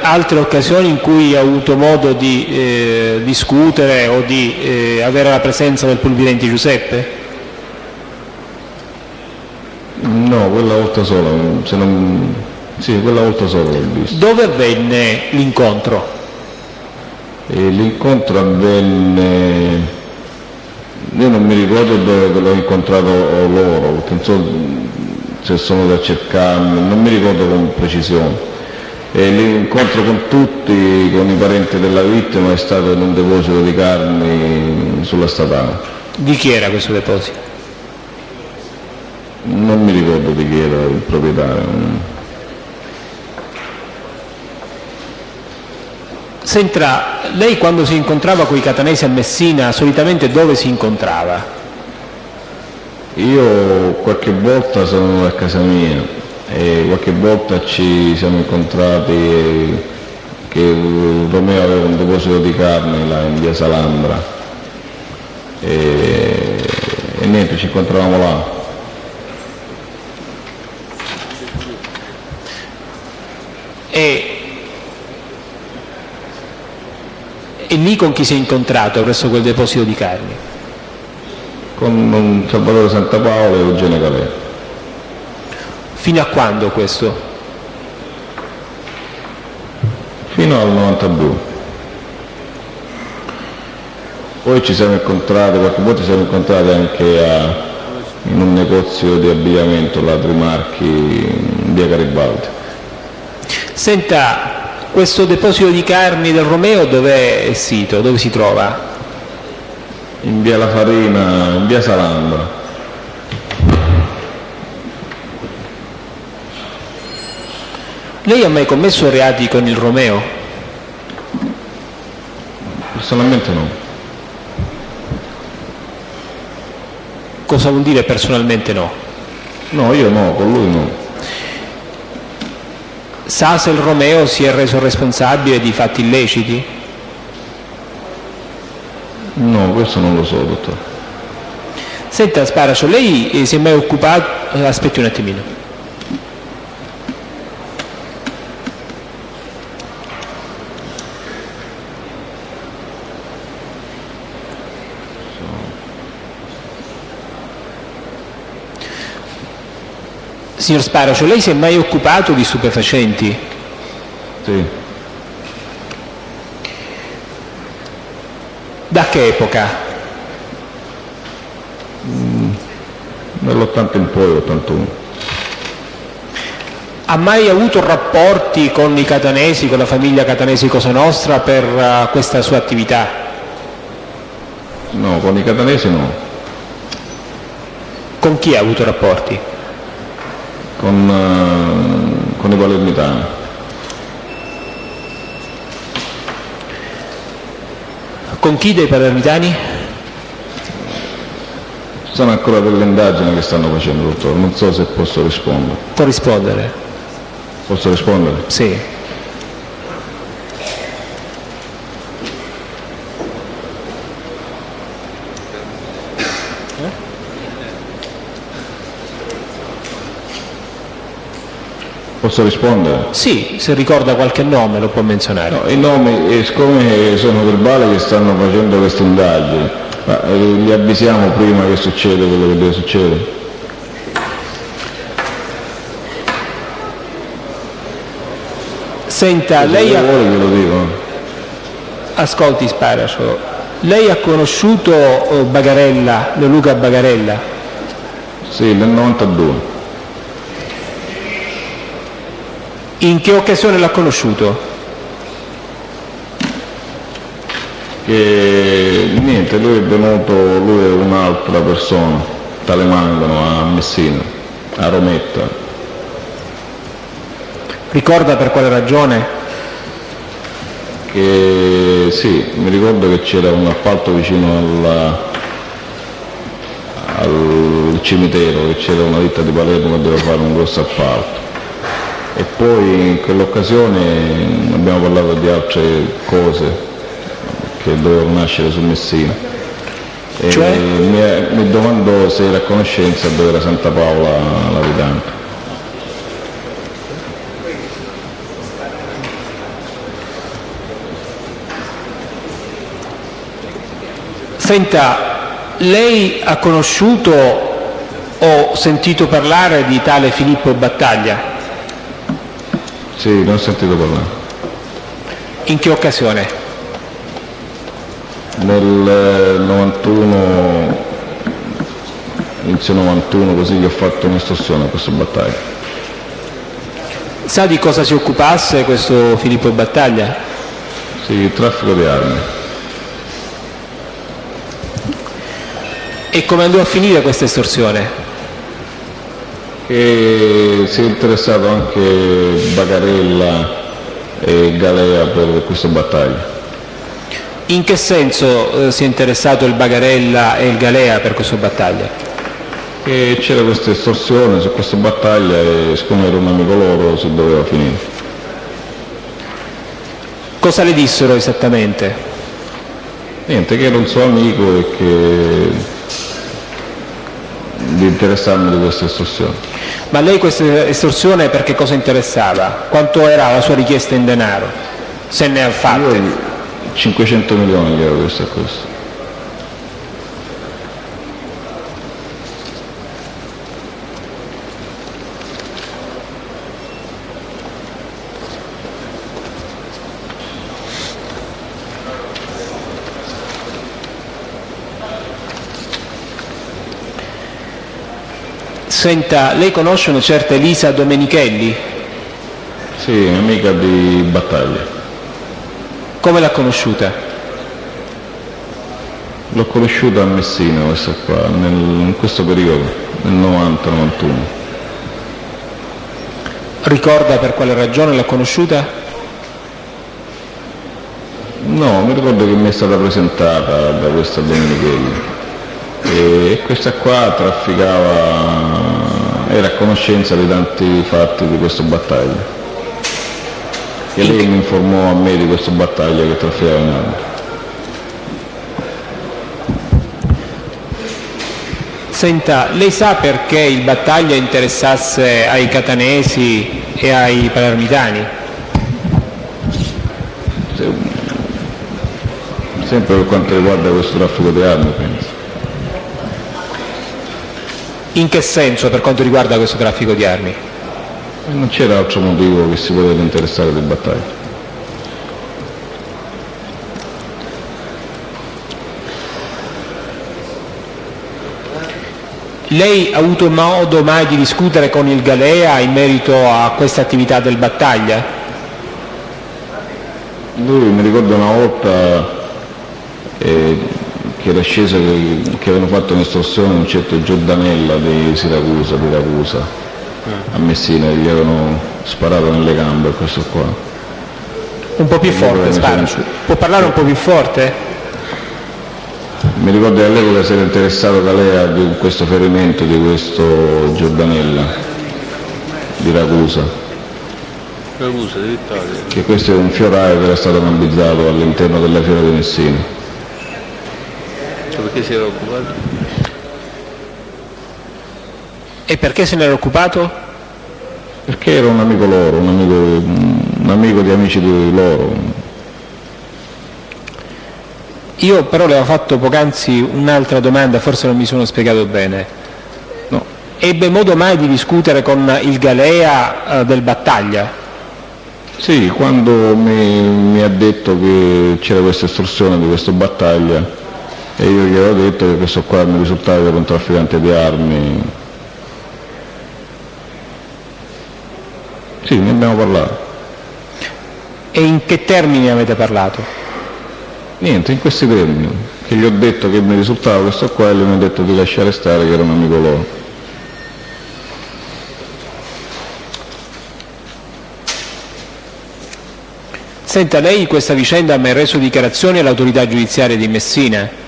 altre occasioni in cui ha avuto modo di discutere o di avere la presenza del Pulvirenti Giuseppe? No, quella volta sola, sì, quella volta sola l'ho visto. Dove avvenne l'incontro? L'incontro avvenne, io non mi ricordo dove l'ho incontrato loro, perché non so se sono da cercarmi, non mi ricordo con precisione. L'incontro con tutti, con i parenti della vittima, è stato in un deposito di carni sulla statale. Di chi era questo deposito? Non mi ricordo di chi era il proprietario. Senta, lei quando si incontrava con i catanesi a Messina, solitamente dove si incontrava? Io qualche volta sono a casa mia e qualche volta ci siamo incontrati che Romeo aveva un deposito di carne là in via Salandra e niente, ci incontravamo là. E lì con chi si è incontrato presso quel deposito di carni? Con Salvatore Santapaolo e Eugenio Calè. Fino a quando questo? Fino al 92. Poi ci siamo incontrati, qualche volta ci siamo incontrati anche in un negozio di abbigliamento, là Trimarchi, in via Garibaldi. Senta, questo deposito di carni del Romeo dove è sito? Dove si trova? In via La Farina, in via Salandra. Lei ha mai commesso reati con il Romeo? Personalmente no. Cosa vuol dire personalmente no? No, io no, con lui no. Sa se il Romeo si è reso responsabile di fatti illeciti? No, questo non lo so, dottore. Senta Sparacio, lei si è mai occupato... Aspetti un attimino. Signor Sparacio, lei si è mai occupato di stupefacenti? Sì. Da che epoca? Dall'80 in poi, 81. Ha mai avuto rapporti con i catanesi, con la famiglia catanesi Cosa Nostra per questa sua attività? No, con i catanesi no. Con chi ha avuto rapporti? Con i palermitani. Con chi dei palermitani? Sono ancora delle indagini che stanno facendo, dottore, non so se posso rispondere. Può rispondere? Posso rispondere? Sì. Posso rispondere? Sì, se ricorda qualche nome lo può menzionare. No, i nomi, siccome sono verbali che stanno facendo queste indagini, ma li avvisiamo prima che succede quello che deve succedere? Senta, Se lei vuole glielo dico. ascolti Sparacio, lei ha conosciuto Bagarella, Leoluca Bagarella? Sì, nel 92. In che occasione l'ha conosciuto? Che niente, lui è venuto, lui è un'altra persona, tale Mangano, a Messina, a Rometta. Ricorda per quale ragione? Che sì, mi ricordo che c'era un appalto vicino al cimitero, che c'era una ditta di Palermo che doveva fare un grosso appalto. E poi in quell'occasione abbiamo parlato di altre cose che dovevano nascere su Messina. E Cioè? mi domandò se era a conoscenza dove era Santa Paola l'abitante. Senta, lei ha conosciuto o sentito parlare di tale Filippo Battaglia? Sì, ne ho sentito parlare. In che occasione? Nel 91, inizio 91, così, che ho fatto un'estorsione a questo Battaglia. Sa di cosa si occupasse questo Filippo Battaglia? Sì, traffico di armi. E come andò a finire questa estorsione? E si è interessato anche Bagarella e Galea per questo Battaglia. In che senso si è interessato il Bagarella e il Galea per questo Battaglia? E c'era questa estorsione su questo Battaglia e siccome era un amico loro si doveva finire. Cosa le dissero esattamente? Niente, che era un suo amico e che di interessarmi di questa estorsione. Ma lei questa estorsione per che cosa interessava? Quanto era la sua richiesta in denaro? Se ne ha fatte? Io 500 milioni gli avevo chiesto a questo. Senta, lei conosce una certa Elisa Domenichelli? Sì, amica di Battaglia. Come l'ha conosciuta? L'ho conosciuta a Messina, questa qua, in questo periodo, nel 90-91. Ricorda per quale ragione l'ha conosciuta? No, mi ricordo che mi è stata presentata da questa Domenichelli. E questa qua trafficava, era a conoscenza di tanti fatti di questo Battaglia. E lei mi informò a me di questo Battaglia che trafficava in armi. Senta, lei sa perché il Battaglia interessasse ai catanesi e ai palermitani? Sempre per quanto riguarda questo traffico di armi, penso. In che senso per quanto riguarda questo traffico di armi? E non c'era altro motivo che si poteva interessare del Battaglia. Lei ha avuto modo mai di discutere con il Galea in merito a questa attività del Battaglia? Lui mi ricordo una volta che che era sceso che avevano fatto un'estorsione un certo Giordanella di Siracusa, di Ragusa, a Messina, gli avevano sparato nelle gambe, questo qua. Un po' più forte, spara. Può parlare un po' più forte? Mi ricordo che all'epoca si era interessato Galea di questo ferimento di questo Giordanella di Ragusa, che questo è un fioraio che era stato gambizzato all'interno della fiera di Messina. Perché si era occupato? E perché se ne era occupato? Perché era un amico loro, un amico di amici di loro. Io però le ho fatto poc'anzi un'altra domanda, forse non mi sono spiegato bene. No. Ebbe modo mai di discutere con il Galea del Battaglia? Sì, quando mi ha detto che c'era questa estorsione di questo Battaglia e io gli avevo detto che questo qua mi risultava che era un trafficante di armi. Sì, ne abbiamo parlato. E in che termini avete parlato? Niente, in questi termini, che gli ho detto che mi risultava questo qua e lui mi ha detto di lasciare stare che era un amico loro. Senta, lei in questa vicenda ha mai reso dichiarazioni all'autorità giudiziaria di Messina?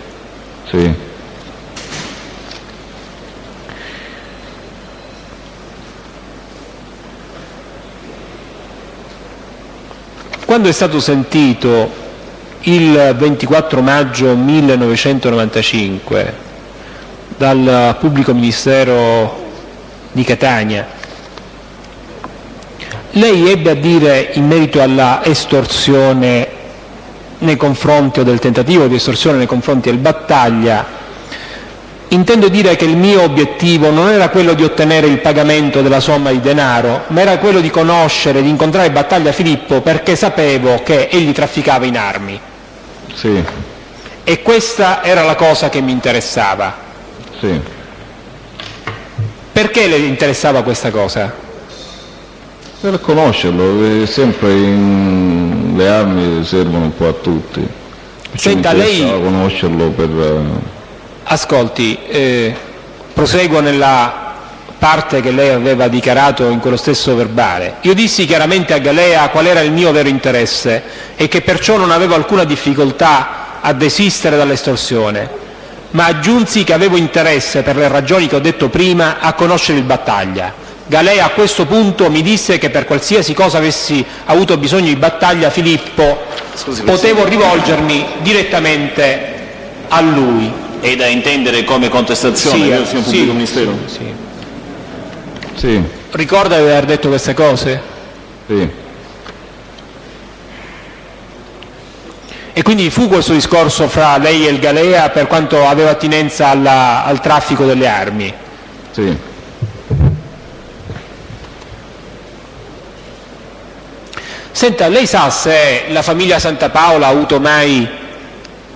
Sì. Quando è stato sentito il 24 maggio 1995 dal pubblico ministero di Catania, lei ebbe a dire in merito alla estorsione nei confronti o del tentativo di estorsione nei confronti del Battaglia: intendo dire che il mio obiettivo non era quello di ottenere il pagamento della somma di denaro, ma era quello di conoscere, di incontrare Battaglia Filippo perché sapevo che egli trafficava in armi. Sì. E questa era la cosa che mi interessava. Sì. Perché le interessava questa cosa? Per conoscerlo, sempre le armi servono un po' a tutti. Senta, lei conoscerlo per... Ascolti, proseguo nella parte che lei aveva dichiarato in quello stesso verbale. Io dissi chiaramente a Galea qual era il mio vero interesse e che perciò non avevo alcuna difficoltà a desistere dall'estorsione, ma aggiunsi che avevo interesse, per le ragioni che ho detto prima, a conoscere il Battaglia. Galea a questo punto mi disse che per qualsiasi cosa avessi avuto bisogno di Battaglia Filippo potevo rivolgermi direttamente a lui. È da intendere come contestazione Sì, verso un pubblico ministero? Sì. Sì. Ricorda di aver detto queste cose? Sì. E quindi fu questo discorso fra lei e il Galea per quanto aveva attinenza al traffico delle armi? Sì. Senta, lei sa se la famiglia Santa Paola ha avuto mai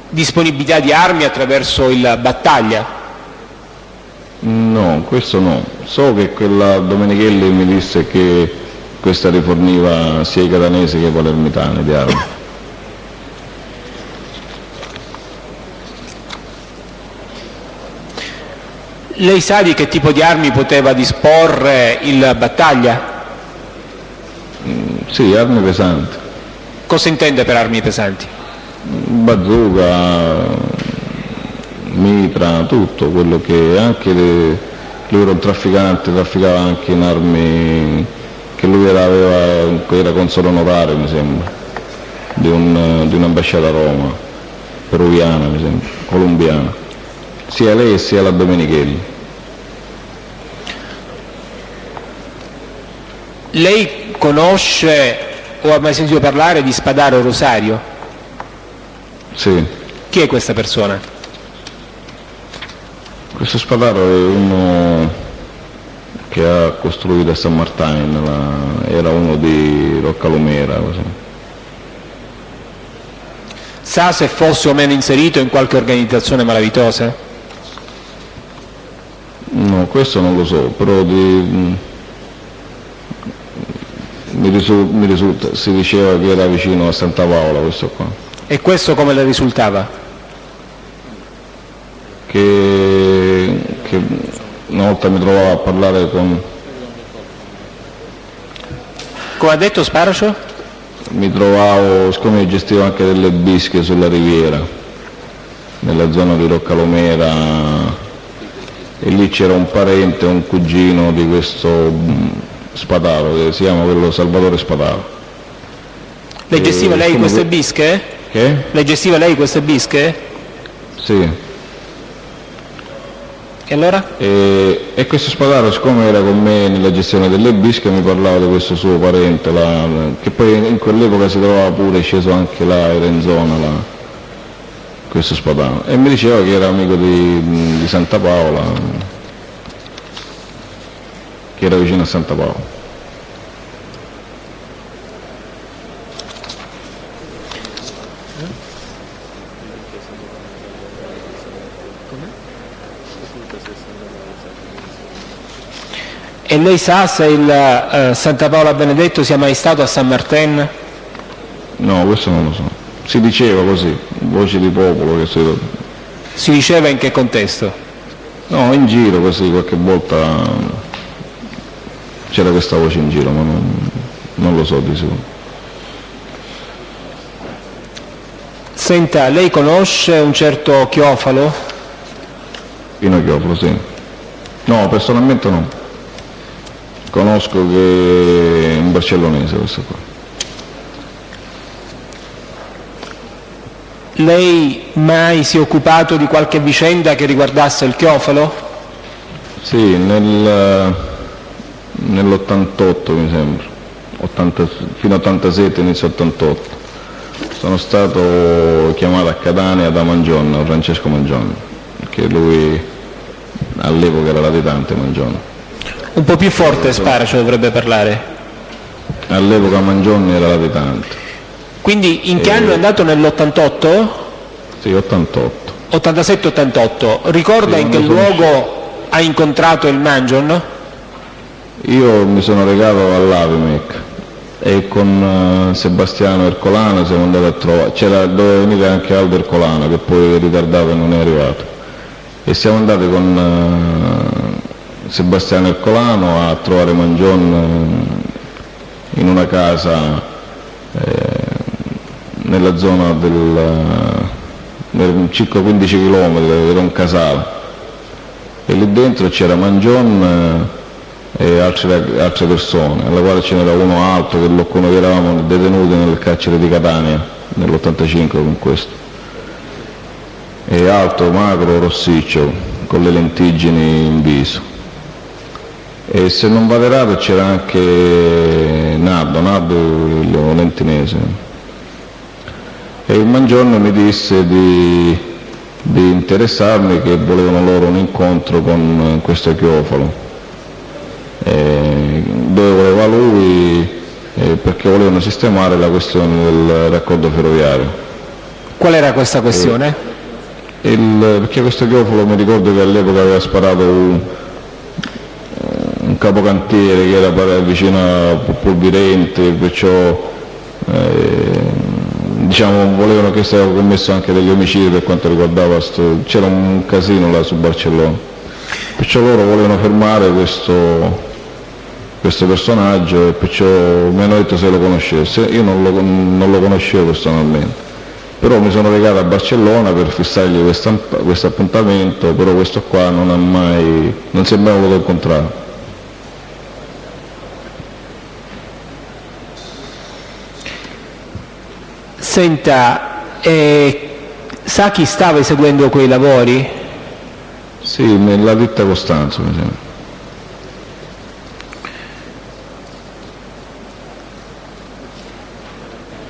disponibilità di armi attraverso il Battaglia? No, questo no. So che quella Domenichelli mi disse che questa riforniva sia i catanesi che i palermitani di armi. Lei sa di che tipo di armi poteva disporre il Battaglia? Sì, armi pesanti. Cosa intende per armi pesanti? Bazooka, mitra, tutto quello che anche lui era un trafficante, trafficava anche in armi che lui era console onorario, mi sembra, di un'ambasciata a Roma, peruviana, mi sembra, colombiana, sia lei sia la Domenichelli. Lei conosce o ha mai sentito parlare di Spadaro Rosario? Sì. Chi è questa persona? Questo Spadaro è uno che ha costruito a San Martino, era uno di Roccalumera, così. Sa se fosse o meno inserito in qualche organizzazione malavitosa? No, questo non lo so, però mi risulta, si diceva che era vicino a Santa Paola questo qua. E questo come le risultava? che una volta mi trovavo a parlare con... Come ha detto Sparacio? Mi trovavo, siccome io gestivo anche delle bische sulla riviera, nella zona di Roccalomera, e lì c'era un parente, un cugino di questo Spataro, che si chiama quello Salvatore Spataro. Le gestiva lei queste bische? Che? Le gestiva lei queste bische? Sì. E allora? E questo Spataro, siccome era con me nella gestione delle bische, mi parlava di questo suo parente, che poi in quell'epoca si trovava pure, è sceso anche là, era in zona là, questo Spataro, e mi diceva che era amico di Santa Paola, che era vicino a Santa Paola. E lei sa se il Santa Paola Benedetto sia mai stato a San Martin? No, questo non lo so. Si diceva così, voci di popolo che Si diceva in che contesto? No, in giro così, qualche volta c'era questa voce in giro, ma non lo so di sicuro. Senta, lei conosce un certo Chiofalo? Pino Chiofalo, sì. No, personalmente no. Conosco che è un barcellonese questo qua. Lei mai si è occupato di qualche vicenda che riguardasse il Chiofalo? Sì, nell'88 mi sembra, fino all'87, inizio 88. Sono stato chiamato a Catania da Mangione, Francesco Mangione, che lui all'epoca era latitante Mangione. Un po' più forte Sparacio dovrebbe parlare. All'epoca Mangione era latitante. Quindi in che anno è andato? Nell'88? Sì, 88. 87-88. Ricorda Sì, in che non lo so. luogo ha incontrato il Mangion? Io mi sono recato all'Avimec e con Sebastiano Ercolano siamo andati a trovare, doveva venire anche Aldo Ercolano che poi ritardato e non è arrivato, e siamo andati con Sebastiano Ercolano a trovare Mangion in una casa nella zona circa 15 km, era un casale, e lì dentro c'era Mangion e altre persone, alla quale ce n'era uno alto che noi eravamo detenuti nel carcere di Catania nell'85 con questo, e alto, magro, rossiccio, con le lentiggini in viso. E se non vado errato c'era anche Nardo il lentinese, e il Mangione mi disse di interessarmi, che volevano loro un incontro con questo Chiofalo, dove voleva lui, perché volevano sistemare la questione del raccordo ferroviario. Qual era questa questione? Perché questo Chiofalo, mi ricordo che all'epoca aveva sparato un capocantiere che era vicino a Polvirente, perciò volevano che sia commesso anche degli omicidi per quanto riguardava c'era un casino là su Barcellona, perciò loro volevano fermare questo personaggio, e perciò mi hanno detto se lo conoscesse. Io non lo conoscevo personalmente, però mi sono recato a Barcellona per fissargli questo appuntamento, però questo qua non si è mai voluto incontrare. Senta, sa chi stava eseguendo quei lavori? Sì, nella ditta Costanzo mi sembra.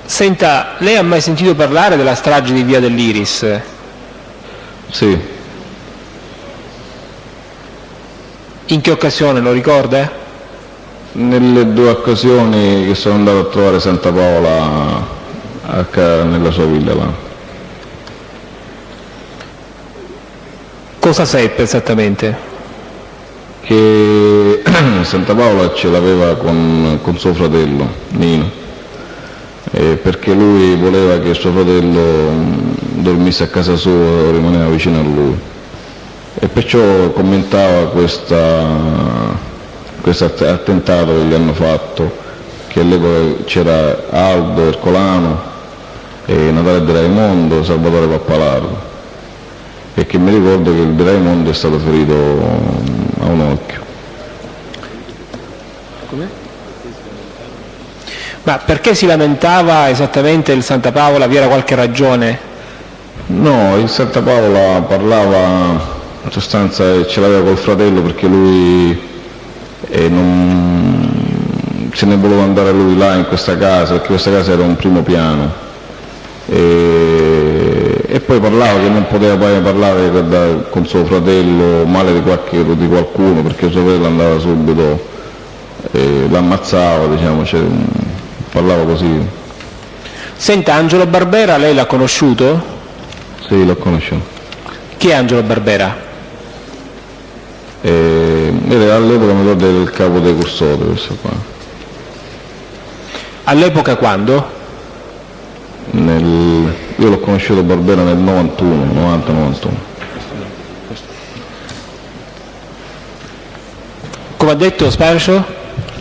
Senta, lei ha mai sentito parlare della strage di Via dell'Iris? Sì. In che occasione, lo ricorda? Nelle due occasioni che sono andato a trovare Santa Paola nella sua villa là. Cosa seppe esattamente? Che Santa Paola ce l'aveva con suo fratello Nino, perché lui voleva che suo fratello dormisse a casa sua, rimaneva vicino a lui, e perciò commentava questo attentato che gli hanno fatto, che all'epoca c'era Aldo Ercolano, Natale De Raimondo, Salvatore Pappalardo, e che mi ricordo che il De Raimondo è stato ferito a un occhio. Ma perché si lamentava esattamente il Santa Paola? Vi era qualche ragione? No, il Santa Paola parlava, in sostanza ce l'aveva col fratello perché lui non se ne voleva andare lui là in questa casa, perché questa casa era un primo piano, e poi parlava che non poteva poi parlare con suo fratello male di qualcuno, perché suo fratello andava subito, l'ammazzava, diciamo, parlava così. Senta, Angelo Barbera lei l'ha conosciuto? Sì, l'ho conosciuto. Chi è Angelo Barbera? Era all'epoca, mi ricordo, del capo dei custodi, questo qua. All'epoca quando? Io l'ho conosciuto Barbera nel 90-91. Come ha detto Sparcio?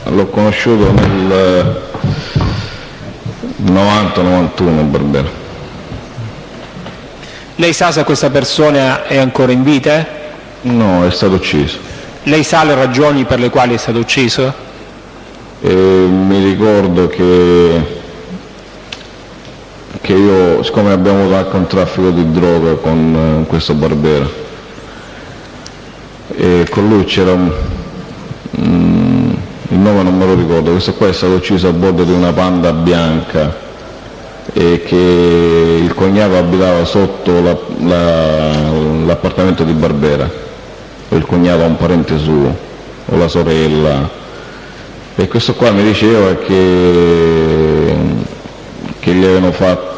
L'ho conosciuto nel 90-91 Barbera. Lei sa se questa persona è ancora in vita? No, è stato ucciso. Lei sa le ragioni per le quali è stato ucciso? Mi ricordo che io, siccome abbiamo avuto anche un traffico di droga con questo Barbera, e con lui c'era il nome non me lo ricordo, questo qua è stato ucciso a bordo di una Panda bianca, e che il cognato abitava sotto l'appartamento di Barbera, o il cognato a un parente suo, o la sorella, e questo qua mi diceva che gli avevano fatto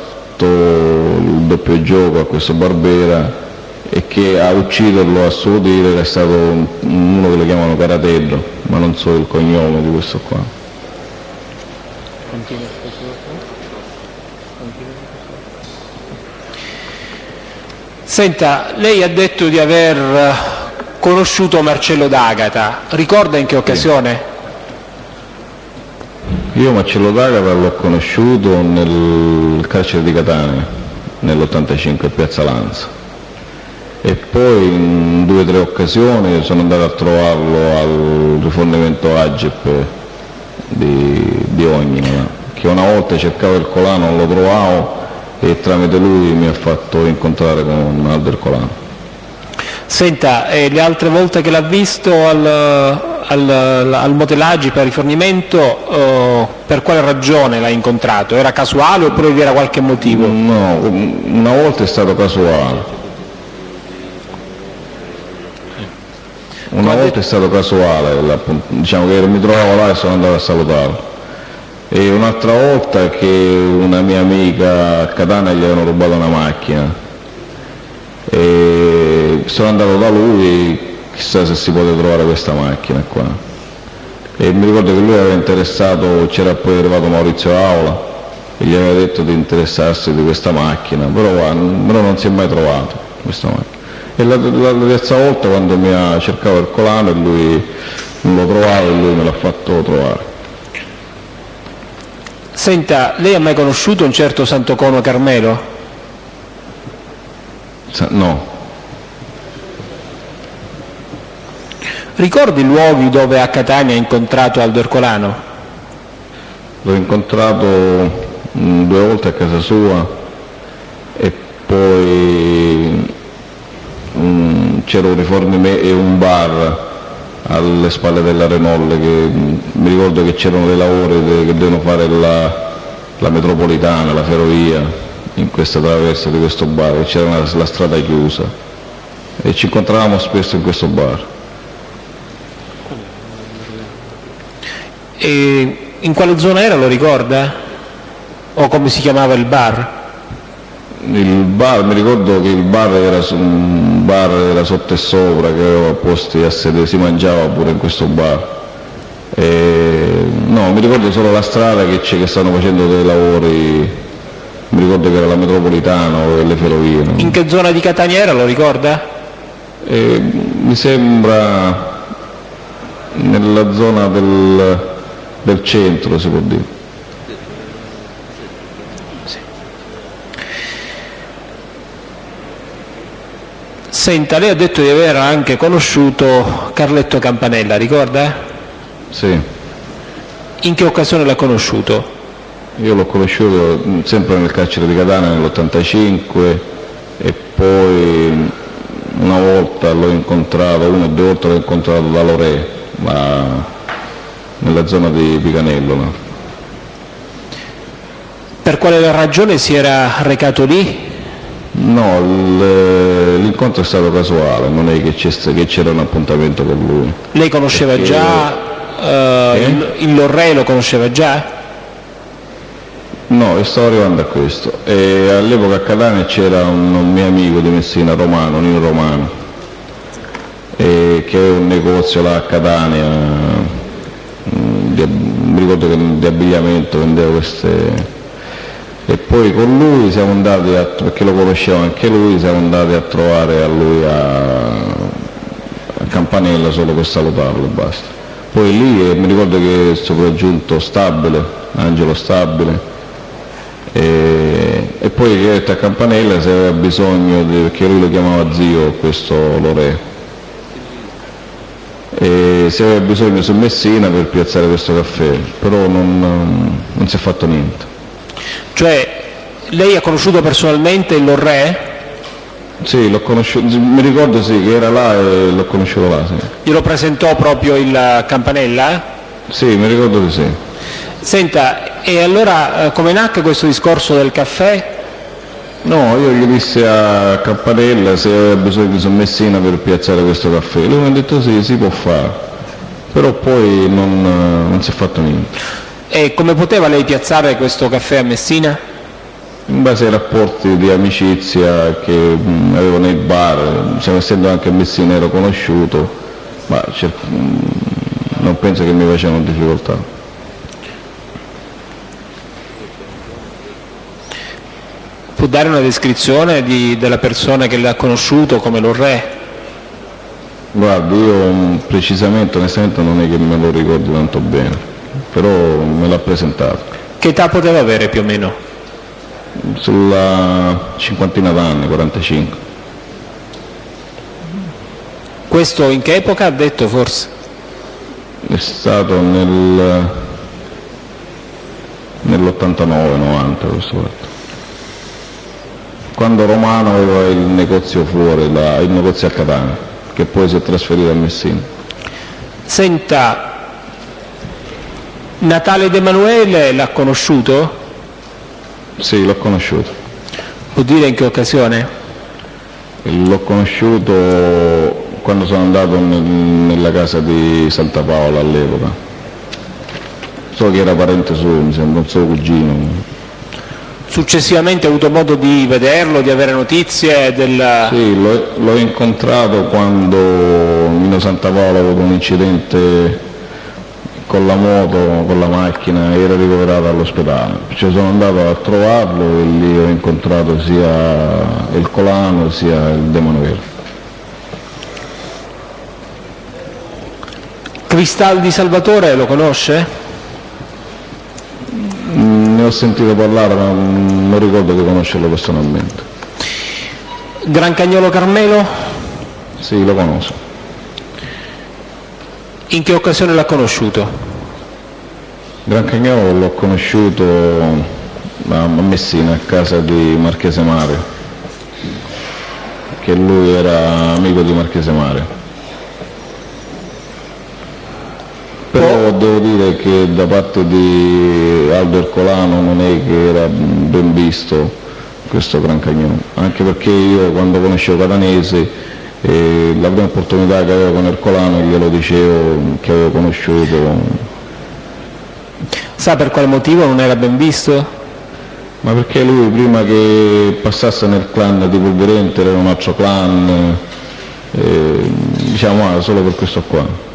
il doppio gioco a questo Barbera, e che a ucciderlo, a suo dire, era stato uno che lo chiamano Caratello, ma non so il cognome di questo qua. Senta, lei ha detto di aver conosciuto Marcello D'Agata, ricorda in che occasione? Io Marcello D'Agata l'ho conosciuto nel carcere di Catania, nell'85 a Piazza Lanza, e poi in 2 o 3 occasioni sono andato a trovarlo al rifornimento AGEP di Ognina, che una volta cercavo Ercolano, non lo trovavo, e tramite lui mi ha fatto incontrare con Aldo Ercolano. Senta, le altre volte che l'ha visto al motel AGEP, al rifornimento, per quale ragione l'ha incontrato? Era casuale oppure vi era qualche motivo? No, una volta è stato casuale. Una volta è stato casuale, diciamo che mi trovavo là e sono andato a salutarlo. E un'altra volta che una mia amica a Catania gli avevano rubato una macchina, e sono andato da lui, chissà se si poteva trovare questa macchina qua. E mi ricordo che lui aveva interessato, c'era poi arrivato Maurizio Aula e gli aveva detto di interessarsi di questa macchina, però non si è mai trovato questa macchina. E la terza volta, quando mi ha cercato Ercolano e lui non lo trovava, e lui me l'ha fatto trovare. Senta, lei ha mai conosciuto un certo Santocono Carmelo? No. Ricordi i luoghi dove a Catania ha incontrato Aldo Ercolano? L'ho incontrato 2 volte a casa sua, e poi c'era un rifornimento e un bar alle spalle della Renault, che mi ricordo che c'erano dei lavori che devono fare la metropolitana, la ferrovia, in questa traversa di questo bar, e c'era la strada chiusa, e ci incontravamo spesso in questo bar. E in quale zona era, lo ricorda? O come si chiamava il bar? Il bar, mi ricordo che il bar era sotto e sopra, che aveva posti a sedere, si mangiava pure in questo bar. No, mi ricordo solo la strada che stanno facendo dei lavori, mi ricordo che era la metropolitana o le ferrovie. No? In che zona di Catania era, lo ricorda? Mi sembra nella zona del centro, si può dire. Senta, lei ha detto di aver anche conosciuto Carletto Campanella, ricorda? Sì, In che occasione l'ha conosciuto? io l'ho conosciuto sempre nel carcere di Catania nell'85 e poi una volta l'ho incontrato, una o due volte l'ho incontrato da Lorè, ma nella zona di Picanello. No? Per quale ragione si era recato lì? No, l'incontro è stato casuale, non è che c'era un appuntamento con lui. Lei conosceva Perché- già il Lorè, lo conosceva già? No, stavo arrivando a questo. E all'epoca a Catania c'era un mio amico di Messina, Romano, Nino Romano, che aveva un negozio là a Catania, mi ricordo che di abbigliamento vendeva queste. E poi con lui siamo andati, perché lo conoscevo anche lui, siamo andati a trovare a lui a Campanella solo per salutarlo e basta. Poi lì mi ricordo che è sopraggiunto Stabile, Angelo Stabile, e poi gli ho detto a Campanella se aveva bisogno, perché lui lo chiamava zio, questo Lorè, e se aveva bisogno su Messina per piazzare questo caffè, però non si è fatto niente. Cioè, lei ha conosciuto personalmente il Lorè? Sì, l'ho conosciuto, mi ricordo sì, che era là e l'ho conosciuto là, sì. Glielo presentò proprio il Campanella? Sì, mi ricordo di sì. Senta, e allora come nacque questo discorso del caffè? No, io gli dissi a Campanella se aveva bisogno di Messina per piazzare questo caffè. Lui mi ha detto sì, si può fare, però poi non si è fatto niente. E come poteva lei piazzare questo caffè a Messina? In base ai rapporti di amicizia che avevo nei bar, essendo anche a Messina ero conosciuto, ma non penso che mi facevano difficoltà. Può dare una descrizione della persona che l'ha conosciuto come Lorè? Guardi, io precisamente, onestamente non è che me lo ricordo tanto bene, però me l'ha presentato. Che età poteva avere più o meno? Sulla cinquantina d'anni, 45. Questo in che epoca ha detto forse? È stato nell'89-90 questo fatto. Quando Romano aveva il negozio fuori, il negozio a Catania, che poi si è trasferito a Messina. Senta, Natale De Emanuele l'ha conosciuto? Sì, l'ho conosciuto. Può dire in che occasione? L'ho conosciuto quando sono andato nella casa di Santa Paola all'epoca. So che era parente suo, mi sembra un suo cugino. Successivamente ha avuto modo di vederlo, di avere notizie del... Sì, l'ho incontrato quando Nino Santa Paola ha avuto un incidente con la moto, con la macchina, era ricoverato all'ospedale. Cioè sono andato a trovarlo e lì ho incontrato sia il Colano sia il De Emanuele. Cristaldi Salvatore lo conosce? Ne ho sentito parlare ma non ricordo di conoscerlo personalmente. Grancagnolo Carmelo? Sì, lo conosco. In che occasione l'ha conosciuto? Grancagnolo l'ho conosciuto a Messina, a casa di Marchese Mare, che lui era amico di Marchese Mare. Però devo dire che da parte di Aldo Ercolano non è che era ben visto questo Grancagnolo, anche perché io quando conoscevo Catanese la prima opportunità che avevo con Ercolano glielo dicevo che avevo conosciuto. Sa per quale motivo non era ben visto? Ma perché lui prima che passasse nel clan di Polverente era un altro clan, diciamo solo per questo qua.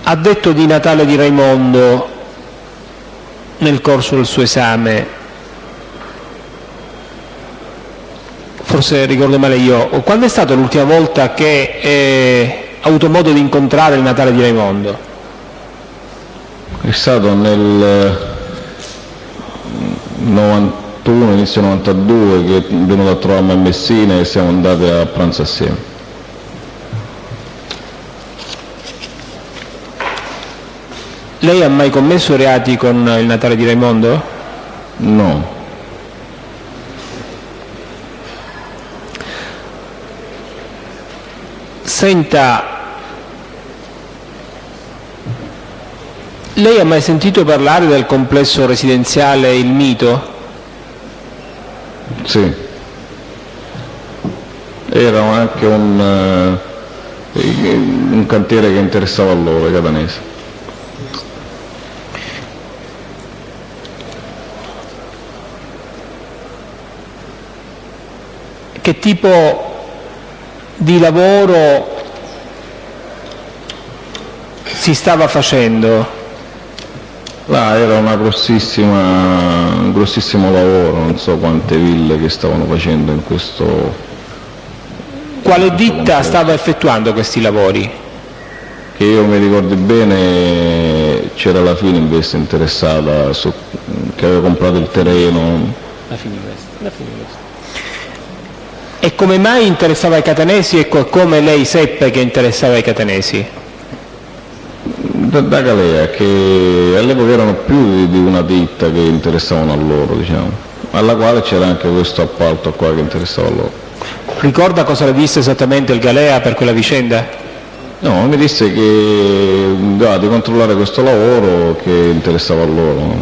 Ha detto di Natale di Raimondo nel corso del suo esame forse ricordo male io, quando è stata l'ultima volta che ha avuto modo di incontrare il Natale di Raimondo? È stato nel 91, inizio 92, che è venuto a trovarmi a Messina e siamo andati a pranzo assieme. Lei ha mai commesso reati con il Natale di Raimondo? No. Senta, lei ha mai sentito parlare del complesso residenziale Il Mito? Sì. Era anche un cantiere che interessava a loro, ai catanesi. Che tipo di lavoro si stava facendo? Là era un grossissimo lavoro, non so quante ville che stavano facendo in questo. Quale ditta stava effettuando questi lavori? Che io mi ricordi bene, c'era la Fininvest interessata, che aveva comprato il terreno. La Fininvest. E come mai interessava i catanesi e come lei seppe che interessava i catanesi? Da Galea, che all'epoca erano più di una ditta che interessavano a loro, diciamo, alla quale c'era anche questo appalto qua che interessava a loro. Ricorda cosa le disse esattamente il Galea per quella vicenda? No, mi disse che doveva di controllare questo lavoro che interessava a loro,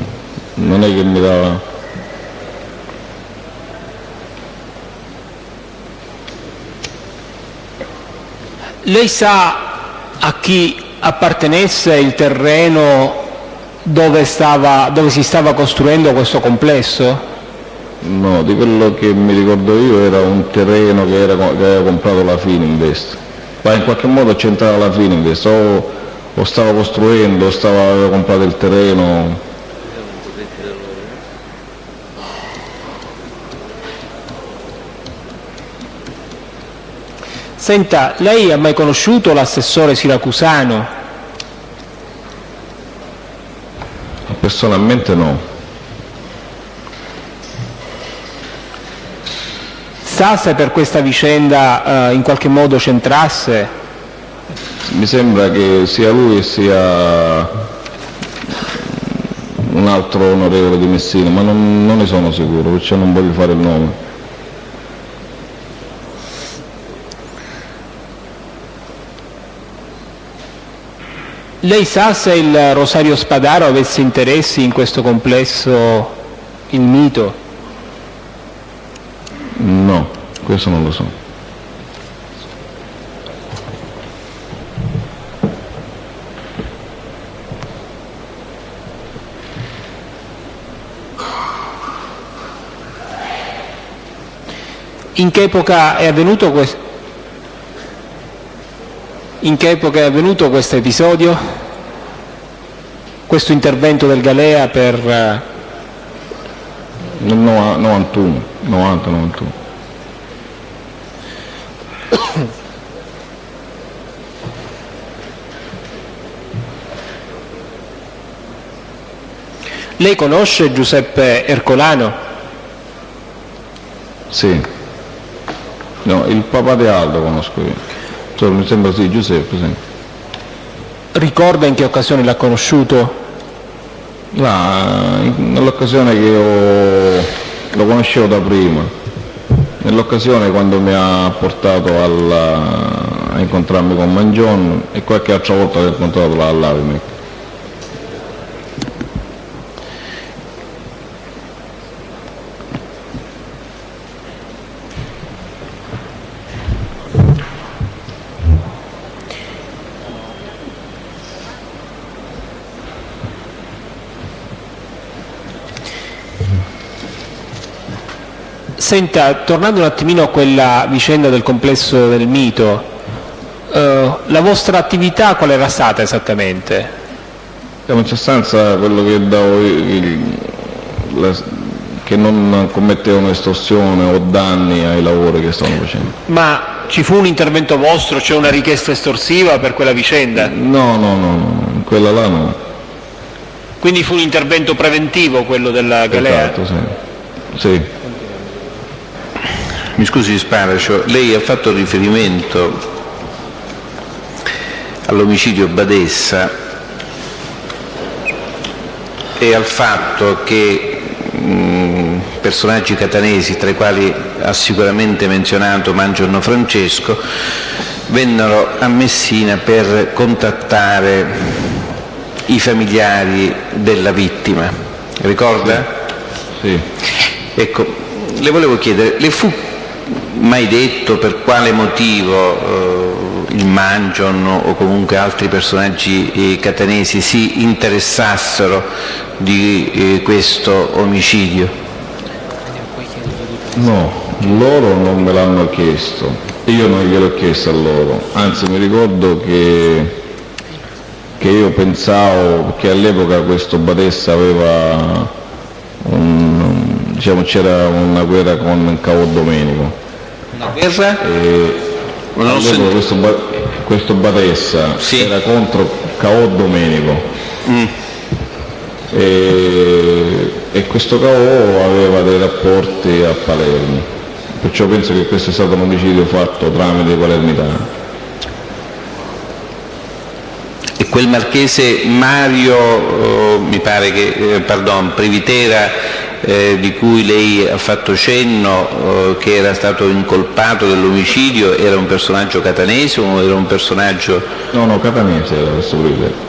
non è che mi dava. Lei sa a chi appartenesse il terreno dove si stava costruendo questo complesso? No, di quello che mi ricordo io era un terreno che aveva comprato la Fininvest, ma in qualche modo c'entrava la Fininvest, o stava costruendo, o aveva comprato il terreno. Senta, lei ha mai conosciuto l'assessore siracusano? Personalmente no. Sa se per questa vicenda in qualche modo c'entrasse? Mi sembra che sia lui sia un altro onorevole di Messina, ma non ne sono sicuro, perciò non voglio fare il nome. Lei sa se il Rosario Spadaro avesse interessi in questo complesso Il Mito? No, questo non lo so. In che epoca è avvenuto questo? In che epoca è avvenuto questo episodio? Questo intervento del Galea per. Nel 91. Lei conosce Giuseppe Ercolano? Sì. No, il papà di Aldo conosco io. Mi sembra sì, Giuseppe, sì. Ricorda in che occasione l'ha conosciuto? Nell'occasione che io lo conoscevo da prima, nell'occasione quando mi ha portato a incontrarmi con Mangione e qualche altra volta che ho incontrato all'Avimec. Senta, tornando un attimino a quella vicenda del complesso del Mito, la vostra attività qual era stata esattamente? In sostanza quello che davo che non commettevano estorsione o danni ai lavori che stavano facendo. Ma ci fu un intervento vostro, c'è una richiesta estorsiva per quella vicenda? No, quella là no. Quindi fu un intervento preventivo quello della galea? Esatto, sì. Mi scusi Sparacio, lei ha fatto riferimento all'omicidio Badessa e al fatto che personaggi catanesi, tra i quali ha sicuramente menzionato Mangiano Francesco, vennero a Messina per contattare i familiari della vittima. Ricorda? Sì. Ecco, le volevo chiedere, le fu mai detto per quale motivo il Mangion o comunque altri personaggi catanesi si interessassero di questo omicidio? No, loro non me l'hanno chiesto, io non gliel'ho chiesto a loro, anzi mi ricordo che io pensavo che all'epoca questo Badessa aveva c'era una guerra con Cao Domenico. Una guerra? Questo Badessa era contro Cao Domenico. E questo Cao aveva dei rapporti a Palermo, perciò penso che questo è stato un omicidio fatto tramite i palermitani. E quel marchese Mario, mi pare che, Privitera, di cui lei ha fatto cenno, che era stato incolpato dell'omicidio, era un personaggio catanese o era un personaggio... No, catanese era questo Privitera.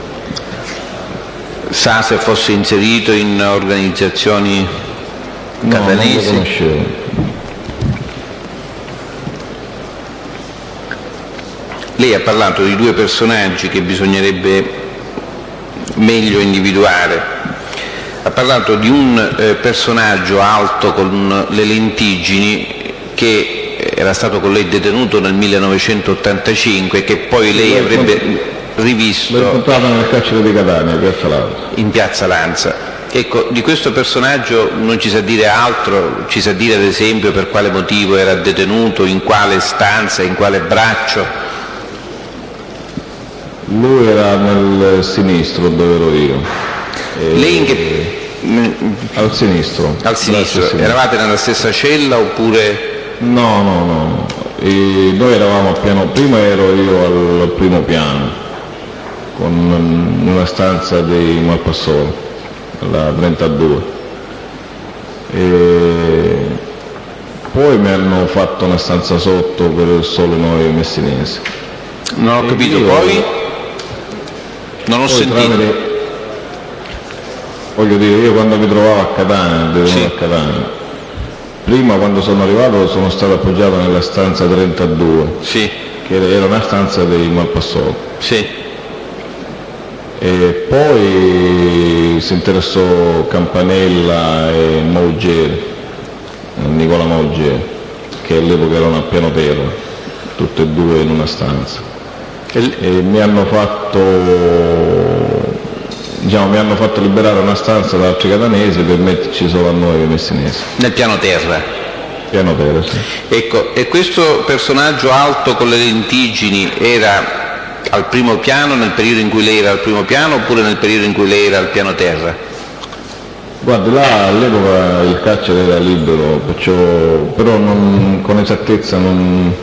Sa se fosse inserito in organizzazioni catanesi? No, non lo conoscevo. Lei ha parlato di due personaggi che bisognerebbe meglio individuare. Ha parlato di un personaggio alto con le lentiggini che era stato con lei detenuto nel 1985 e che poi lei avrebbe rivisto. L'ho incontrato nel carcere di Catania, in Piazza Lanza. Ecco, di questo personaggio non ci sa dire altro, ci sa dire ad esempio per quale motivo era detenuto, in quale stanza, in quale braccio? Lui era nel sinistro dove ero io. Lei in che... Al sinistro. Al sinistro. Eravate nella stessa cella oppure... No. Noi eravamo al piano, prima ero io al primo piano, con una stanza di Malpassoro, la 32. E poi mi hanno fatto una stanza sotto per solo noi messinesi. Non ho capito, poi? Non ho sentito. Voglio dire, io quando mi trovavo a Catania, a Catania, prima quando sono arrivato sono stato appoggiato nella stanza 32, che era una stanza di Malpassoro. E poi si interessò Campanella e Maugeri, Nicola Maugeri, che all'epoca erano a piano terra, tutte e due in una stanza. E mi hanno fatto liberare una stanza da altri catanesi per metterci solo a noi messinesi. Nel piano terra? Piano terra, sì. Ecco, e questo personaggio alto con le lentiggini era al primo piano nel periodo in cui lei era al primo piano oppure nel periodo in cui lei era al piano terra? Guardi, là all'epoca il carcere era libero, però con esattezza non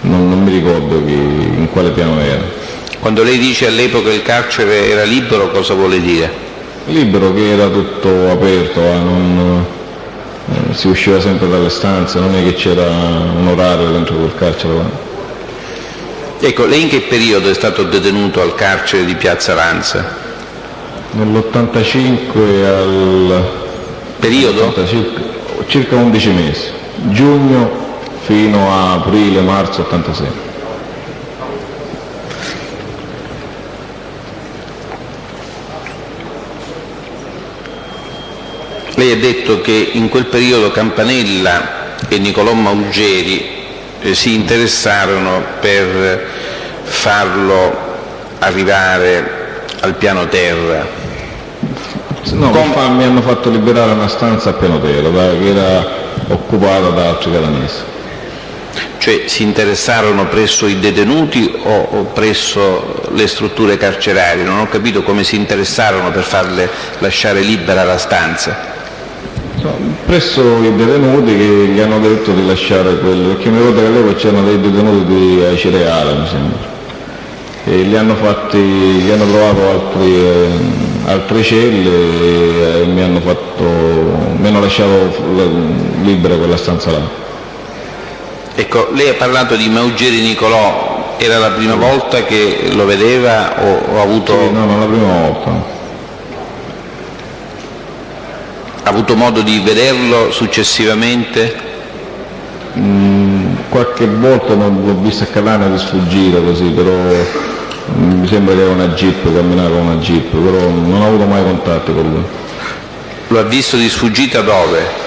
mi ricordo in quale piano era. Quando lei dice all'epoca il carcere era libero, cosa vuole dire? Libero che era tutto aperto, si usciva sempre dalle stanze, non è che c'era un orario dentro quel carcere là. Ecco, lei in che periodo è stato detenuto al carcere di Piazza Lanza? Nell'85 al... Periodo? Circa 11 mesi, giugno fino a aprile, marzo 86. Lei ha detto che in quel periodo Campanella e Nicolò Maugeri si interessarono per farlo arrivare al piano terra. No, mi hanno fatto liberare una stanza a piano terra che era occupata da altri catanesi. Cioè si interessarono presso i detenuti o presso le strutture carcerarie? Non ho capito come si interessarono per farle lasciare libera la stanza. Presso i detenuti che gli hanno detto di lasciare quello, perché mi ricordo che all'epoca c'erano dei detenuti ai cereali, mi sembra, e gli hanno trovato altre celle e mi hanno lasciato libera quella stanza là. Ecco, lei ha parlato di Maugeri Nicolò, era la prima volta che lo vedeva o ha avuto... Sì, no, non la prima volta. Ha avuto modo di vederlo successivamente? Qualche volta l'ho visto a Catania di sfuggita così, però mi sembra che era una jeep, camminava con una jeep, però non ho avuto mai contatti con lui. Lo ha visto di sfuggita dove?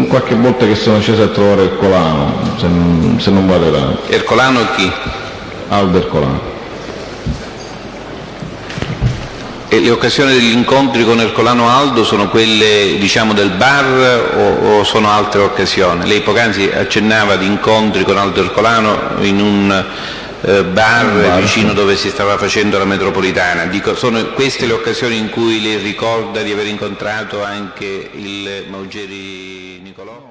Qualche volta che sono sceso a trovare Ercolano, se non vado errato. Ercolano chi? Aldo Ercolano. E le occasioni degli incontri con Ercolano Aldo sono quelle, diciamo, del bar o sono altre occasioni? Lei poc'anzi accennava di incontri con Aldo Ercolano in un bar vicino dove si stava facendo la metropolitana. Dico, sono queste le occasioni in cui lei ricorda di aver incontrato anche il Maugeri Nicolò?